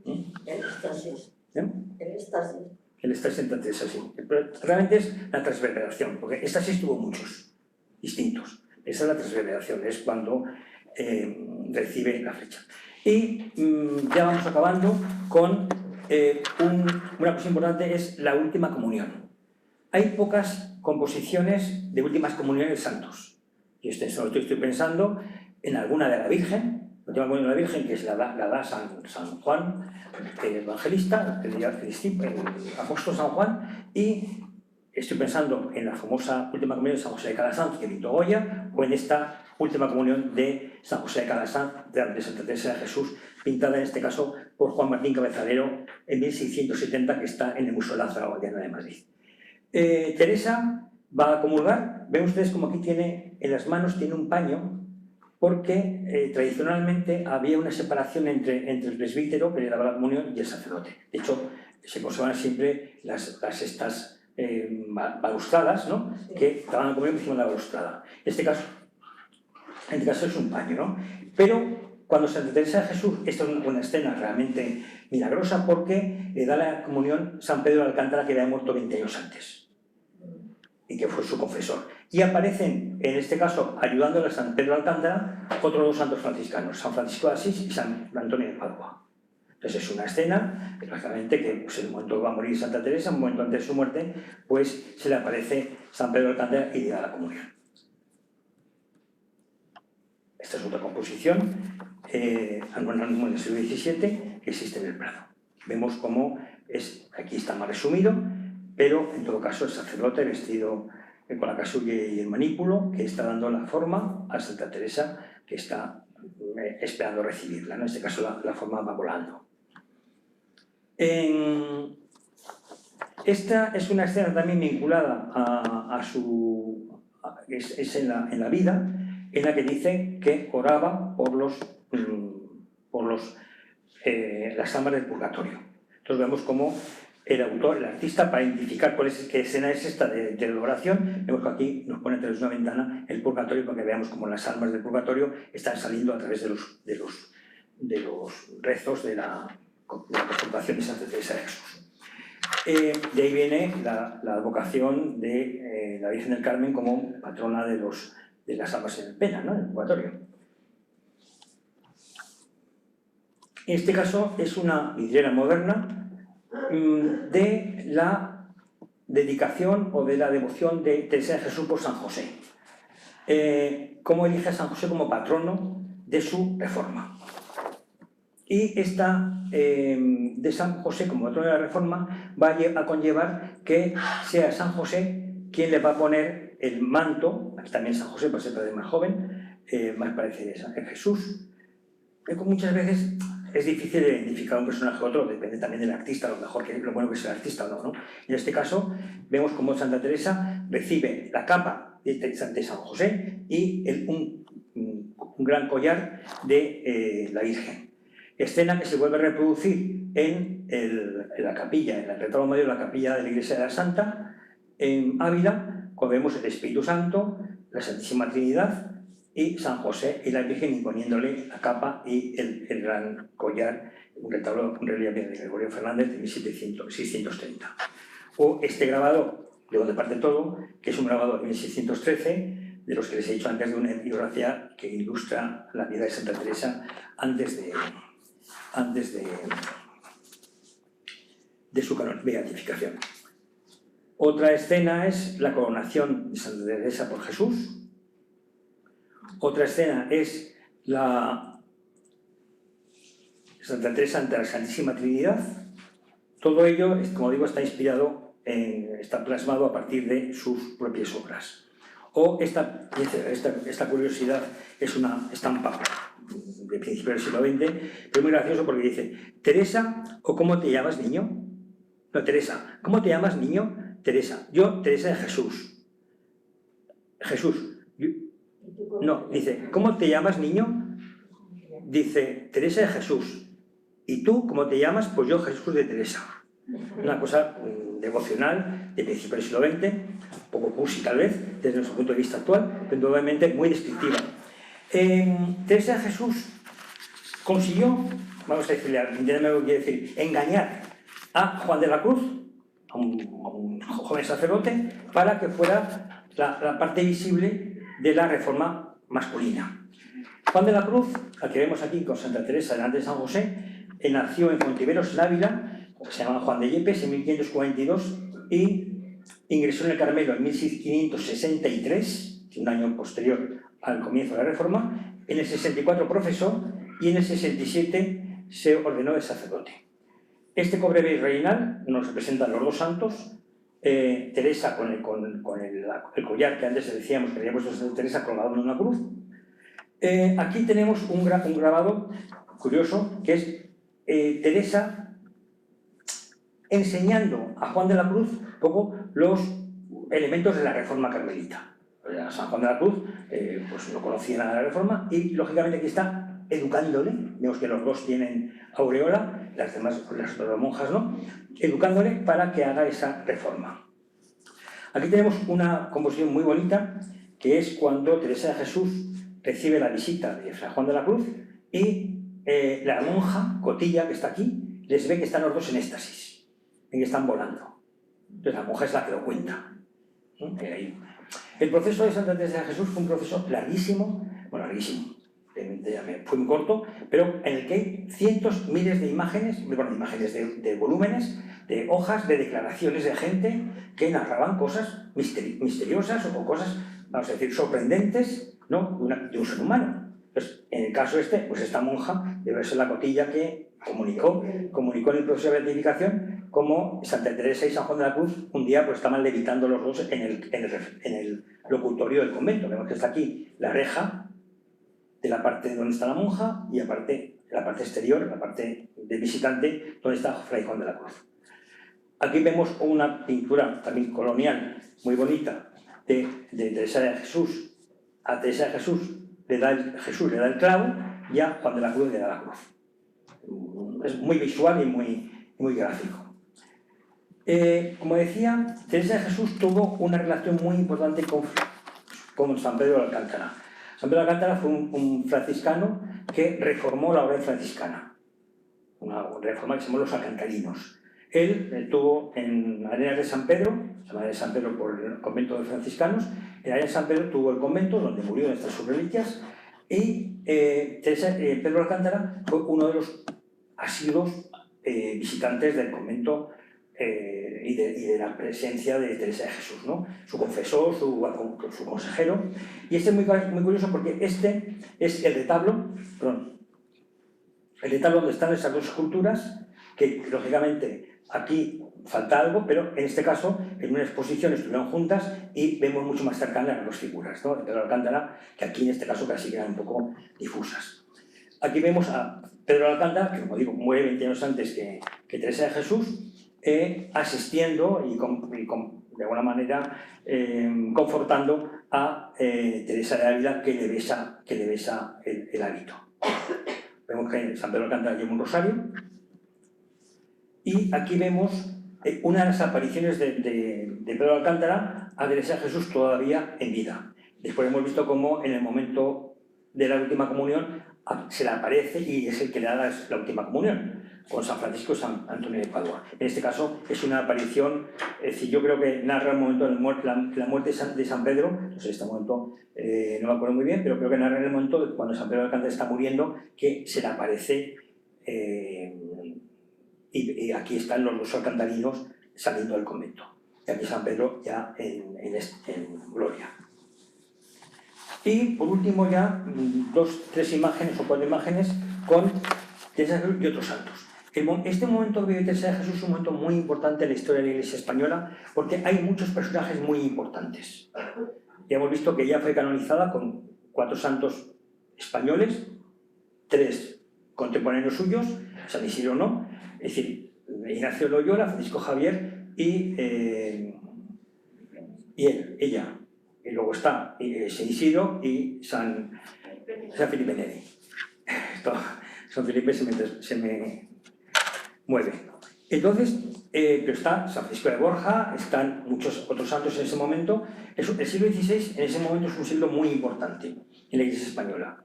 El éxtasis. El éxtasis de Santa Teresa, sí. Pero realmente es la transverberación, porque éxtasis tuvo muchos distintos. Esa es la transverberación, es cuando recibe la flecha. Y ya vamos acabando con una cosa importante, es la última comunión. Hay pocas composiciones de últimas comuniones de santos. Y estoy pensando en alguna de la Virgen, la última comunión de la Virgen, que es la da San Juan, el evangelista, el apóstol San Juan, y estoy pensando en la famosa última comunión de San José de Calasanz, que editó Goya, o en esta última comunión de San José de Calasanz, de Santa Teresa de Jesús, pintada en este caso por Juan Martín Cabezalero en 1670, que está en el Museo Lázaro Galiano de Madrid. Teresa va a comulgar. Ven ustedes como aquí tiene en las manos tiene un paño, porque tradicionalmente había una separación entre el presbítero, que le daba la comunión, y el sacerdote. De hecho, se conservan siempre estas balustradas, ¿no? Que estaban la comunión encima de la balustrada. En este caso es un paño, ¿no? Pero cuando Santa Teresa de Jesús, esta es una escena realmente milagrosa, porque le da la comunión San Pedro de Alcántara, que había muerto 20 años antes, y que fue su confesor. Y aparecen, en este caso, ayudándole a San Pedro de Alcántara, otros dos santos franciscanos, San Francisco de Asís y San Antonio de Padua. Entonces es una escena, lógicamente, que pues, en el momento que va a morir Santa Teresa, un momento antes de su muerte, pues se le aparece San Pedro de Alcántara y le da la comunión. Esta es otra composición, anónima del siglo XVII, que existe en el Prado. Vemos cómo aquí está más resumido, pero en todo caso el sacerdote vestido con la casulla y el manípulo, que está dando la forma a Santa Teresa, que está esperando recibirla, ¿no? En este caso la forma va volando. Esta es una escena también vinculada es en la vida, en la que dice que oraba por las almas del purgatorio. Entonces vemos cómo el autor, el artista, para identificar qué escena es esta de la oración, vemos que aquí nos pone a través de una ventana el purgatorio, para que veamos cómo las almas del purgatorio están saliendo a través de los rezos de la contemplación de Santa Teresa de Jesús. De ahí viene la advocación de la Virgen del Carmen como patrona de las almas en pena, ¿no? En el purgatorio. En este caso es una vidriera moderna de la dedicación o de la devoción de Teresa de Jesús por San José. Cómo elige a San José como patrono de su reforma. Y esta de San José como patrono de la reforma va a conllevar que sea San José quien le va a poner el manto, aquí también San José, para ser todavía más joven, más parecido a Jesús. Muchas veces es difícil identificar un personaje u otro, depende también del artista, lo bueno que sea el artista o no, ¿no? En este caso, vemos cómo Santa Teresa recibe la capa de San José y un gran collar de la Virgen. Escena que se vuelve a reproducir en la capilla, en el retablo mayor de la capilla de la Iglesia de la Santa, en Ávila, cuando vemos el Espíritu Santo, la Santísima Trinidad y San José y la Virgen imponiéndole la capa y el gran collar, un retablo, un relieve de Gregorio Fernández de 1630. O este grabado de donde parte todo, que es un grabado de 1613, de los que les he dicho antes, de una biografía que ilustra la vida de Santa Teresa antes de su beatificación. Otra escena es la coronación de Santa Teresa por Jesús. Otra escena es la Santa Teresa ante la Santísima Trinidad. Todo ello, como digo, está inspirado, está plasmado a partir de sus propias obras. O esta curiosidad es una estampa de principio del siglo XX, pero es muy gracioso porque dice: Teresa, ¿o cómo te llamas, niño? No, Teresa, ¿cómo te llamas, niño? Teresa, yo, Teresa de Jesús. Jesús. No, dice, ¿cómo te llamas, niño? Dice, Teresa de Jesús. ¿Y tú, cómo te llamas? Pues yo, Jesús de Teresa. Una cosa devocional de principio del siglo XX, un poco cursi tal vez, desde nuestro punto de vista actual, pero obviamente muy descriptiva. Teresa de Jesús consiguió, vamos a decirle, entiéndeme lo que quiere decir, engañar a Juan de la Cruz, a un joven sacerdote, para que fuera la parte visible de la reforma masculina. Juan de la Cruz, al que vemos aquí con Santa Teresa delante de San José, nació en Fontiveros, en Ávila, se llama Juan de Yepes, en 1542, y ingresó en el Carmelo en 1563, un año posterior al comienzo de la Reforma. En el 64 profesó y en el 67 se ordenó de sacerdote. Este cobre virreinal nos representa a los dos santos, Teresa con el collar que antes decíamos que había puesto Santa Teresa colgado en una cruz. Aquí tenemos un grabado curioso que es Teresa enseñando a Juan de la Cruz un poco los elementos de la Reforma Carmelita. San Juan de la Cruz pues no conocía nada de la Reforma y lógicamente aquí está educándole. Vemos que los dos tienen aureola, las otras monjas no, educándole para que haga esa reforma. Aquí tenemos una composición muy bonita que es cuando Teresa de Jesús recibe la visita de San Juan de la Cruz y la monja Cotilla, que está aquí, les ve que están los dos en éxtasis, en que están volando. Entonces la monja es la que lo cuenta. El proceso de Santa Teresa de Jesús fue un proceso larguísimo, fue muy corto, pero en el que hay cientos, miles de imágenes, de volúmenes, de hojas, de declaraciones de gente que narraban cosas misteriosas o cosas, vamos a decir, sorprendentes, ¿no? de un ser humano. Pues, en el caso pues esta monja debe ser la Cotilla que comunicó en el proceso de beatificación como Santa Teresa y San Juan de la Cruz un día pues estaban levitando los dos en el locutorio del convento. Vemos que está aquí la reja de la parte donde está la monja y aparte la parte exterior, la parte de visitante, donde está Fray Juan de la Cruz. Aquí vemos una pintura también colonial muy bonita de Teresa de Jesús. A Teresa de Jesús le da el clavo y a Juan de la Cruz le da la cruz. Es muy visual y muy gráfico. Como decía, Teresa de Jesús tuvo una relación muy importante con San Pedro de Alcántara. San Pedro de Alcántara fue un franciscano que reformó la orden franciscana, una reforma que se llamó los alcantarinos. Él estuvo en Arenas de San Pedro, se llama de San Pedro por el convento de franciscanos. En Arenas de San Pedro tuvo el convento donde murió, donde están sus reliquias, y Pedro de Alcántara fue uno de los asiduos visitantes del convento y de la presencia de Teresa de Jesús, ¿no? Su confesor, su consejero. Y este es muy curioso porque este es el retablo donde están esas dos esculturas, que lógicamente aquí falta algo, pero en este caso en una exposición estuvieron juntas y vemos mucho más cercanas las dos figuras, ¿no? De Pedro de Alcántara, que aquí en este caso casi quedan un poco difusas. Aquí vemos a Pedro de Alcántara, que como digo, muere 20 años antes que Teresa de Jesús, asistiendo y de alguna manera confortando a Teresa de Ávila, que le besa el hábito. Vemos que San Pedro de Alcántara lleva un rosario y aquí vemos una de las apariciones de Pedro de Alcántara a Teresa de Jesús todavía en vida. Después hemos visto cómo en el momento de la última comunión se le aparece y es el que le da la última comunión. con San Francisco y San Antonio de Padua. En este caso es una aparición, es decir, yo creo que narra el momento de la muerte de San Pedro, no sé, este momento no me acuerdo muy bien, pero creo que narra en el momento de cuando San Pedro de Alcántara está muriendo, que se le aparece y aquí están los dos alcantarinos saliendo del convento. Y aquí San Pedro ya en gloria. Y por último ya 3 imágenes o 4 imágenes con Teresa de Jesús y otros santos. Este momento que vive Teresa de Jesús es un momento muy importante en la historia de la Iglesia española porque hay muchos personajes muy importantes. Ya hemos visto que ella fue canonizada con 4 santos españoles, 3 contemporáneos suyos, San Isidro no, es decir, Ignacio Loyola, Francisco Javier y ella. Y luego está San Isidro y San Felipe Neri. San Felipe se me mueve. Entonces, pero está San Francisco de Borja, están muchos otros santos en ese momento. El siglo XVI en ese momento es un siglo muy importante en la Iglesia española.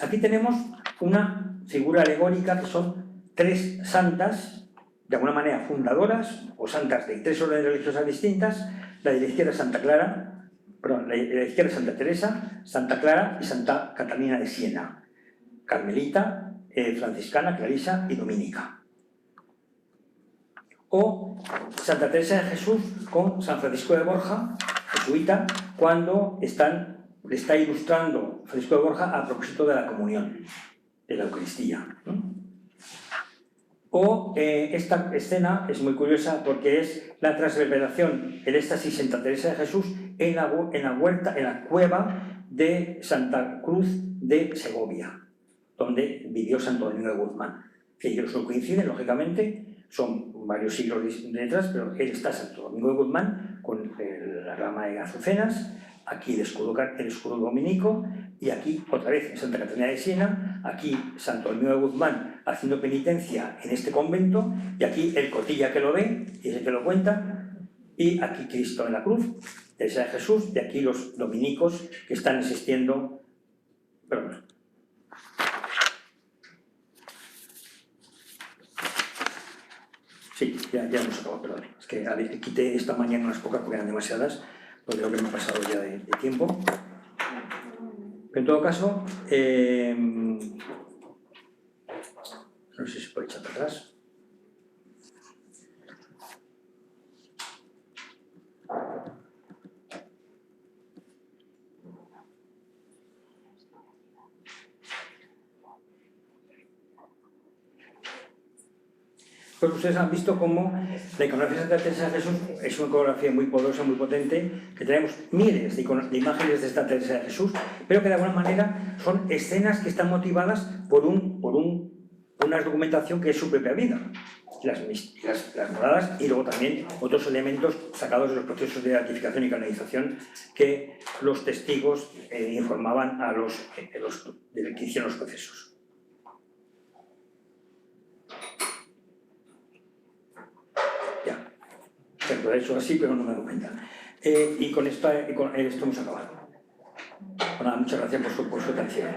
Aquí tenemos una figura alegórica que son 3 santas, de alguna manera fundadoras, o santas de 3 órdenes religiosas distintas. La de la izquierda es Santa Clara, perdón, la de la izquierda es Santa Teresa, Santa Clara y Santa Catalina de Siena, carmelita, franciscana, clarisa y dominica. O Santa Teresa de Jesús con San Francisco de Borja, jesuita, cuando le está ilustrando Francisco de Borja a propósito de la comunión, de la Eucaristía, ¿no? O esta escena es muy curiosa porque es la transverberación, el éxtasis Santa Teresa de Jesús en la cueva de Santa Cruz de Segovia, donde vivió Santo Domingo de Guzmán. Que ellos no coinciden, lógicamente, son varios siglos detrás, pero él está Santo Domingo de Guzmán con la rama de azucenas, aquí el escudo dominico, y aquí otra vez Santa Catalina de Siena, aquí Santo Domingo de Guzmán haciendo penitencia en este convento, y aquí el cotilla que lo ve, y es el que lo cuenta, y aquí Cristo en la cruz, Teresa de Jesús, y aquí los dominicos que están asistiendo. Perdón. Sí, ya hemos acabado, perdón. Es que quité esta mañana unas pocas porque eran demasiadas, porque creo que me he pasado ya de tiempo. Pero en todo caso, no sé si se puede echar para atrás. Pues ustedes han visto cómo la iconografía de Santa Teresa de Jesús es una iconografía muy poderosa, muy potente, que tenemos miles de imágenes de Santa Teresa de Jesús, pero que de alguna manera son escenas que están motivadas por una documentación que es su propia vida, las moradas, y luego también otros elementos sacados de los procesos de beatificación y canonización que los testigos informaban a los que hicieron los procesos. Lo he hecho así, pero no me doy cuenta. Y con esto hemos acabado. Bueno, muchas gracias por su atención.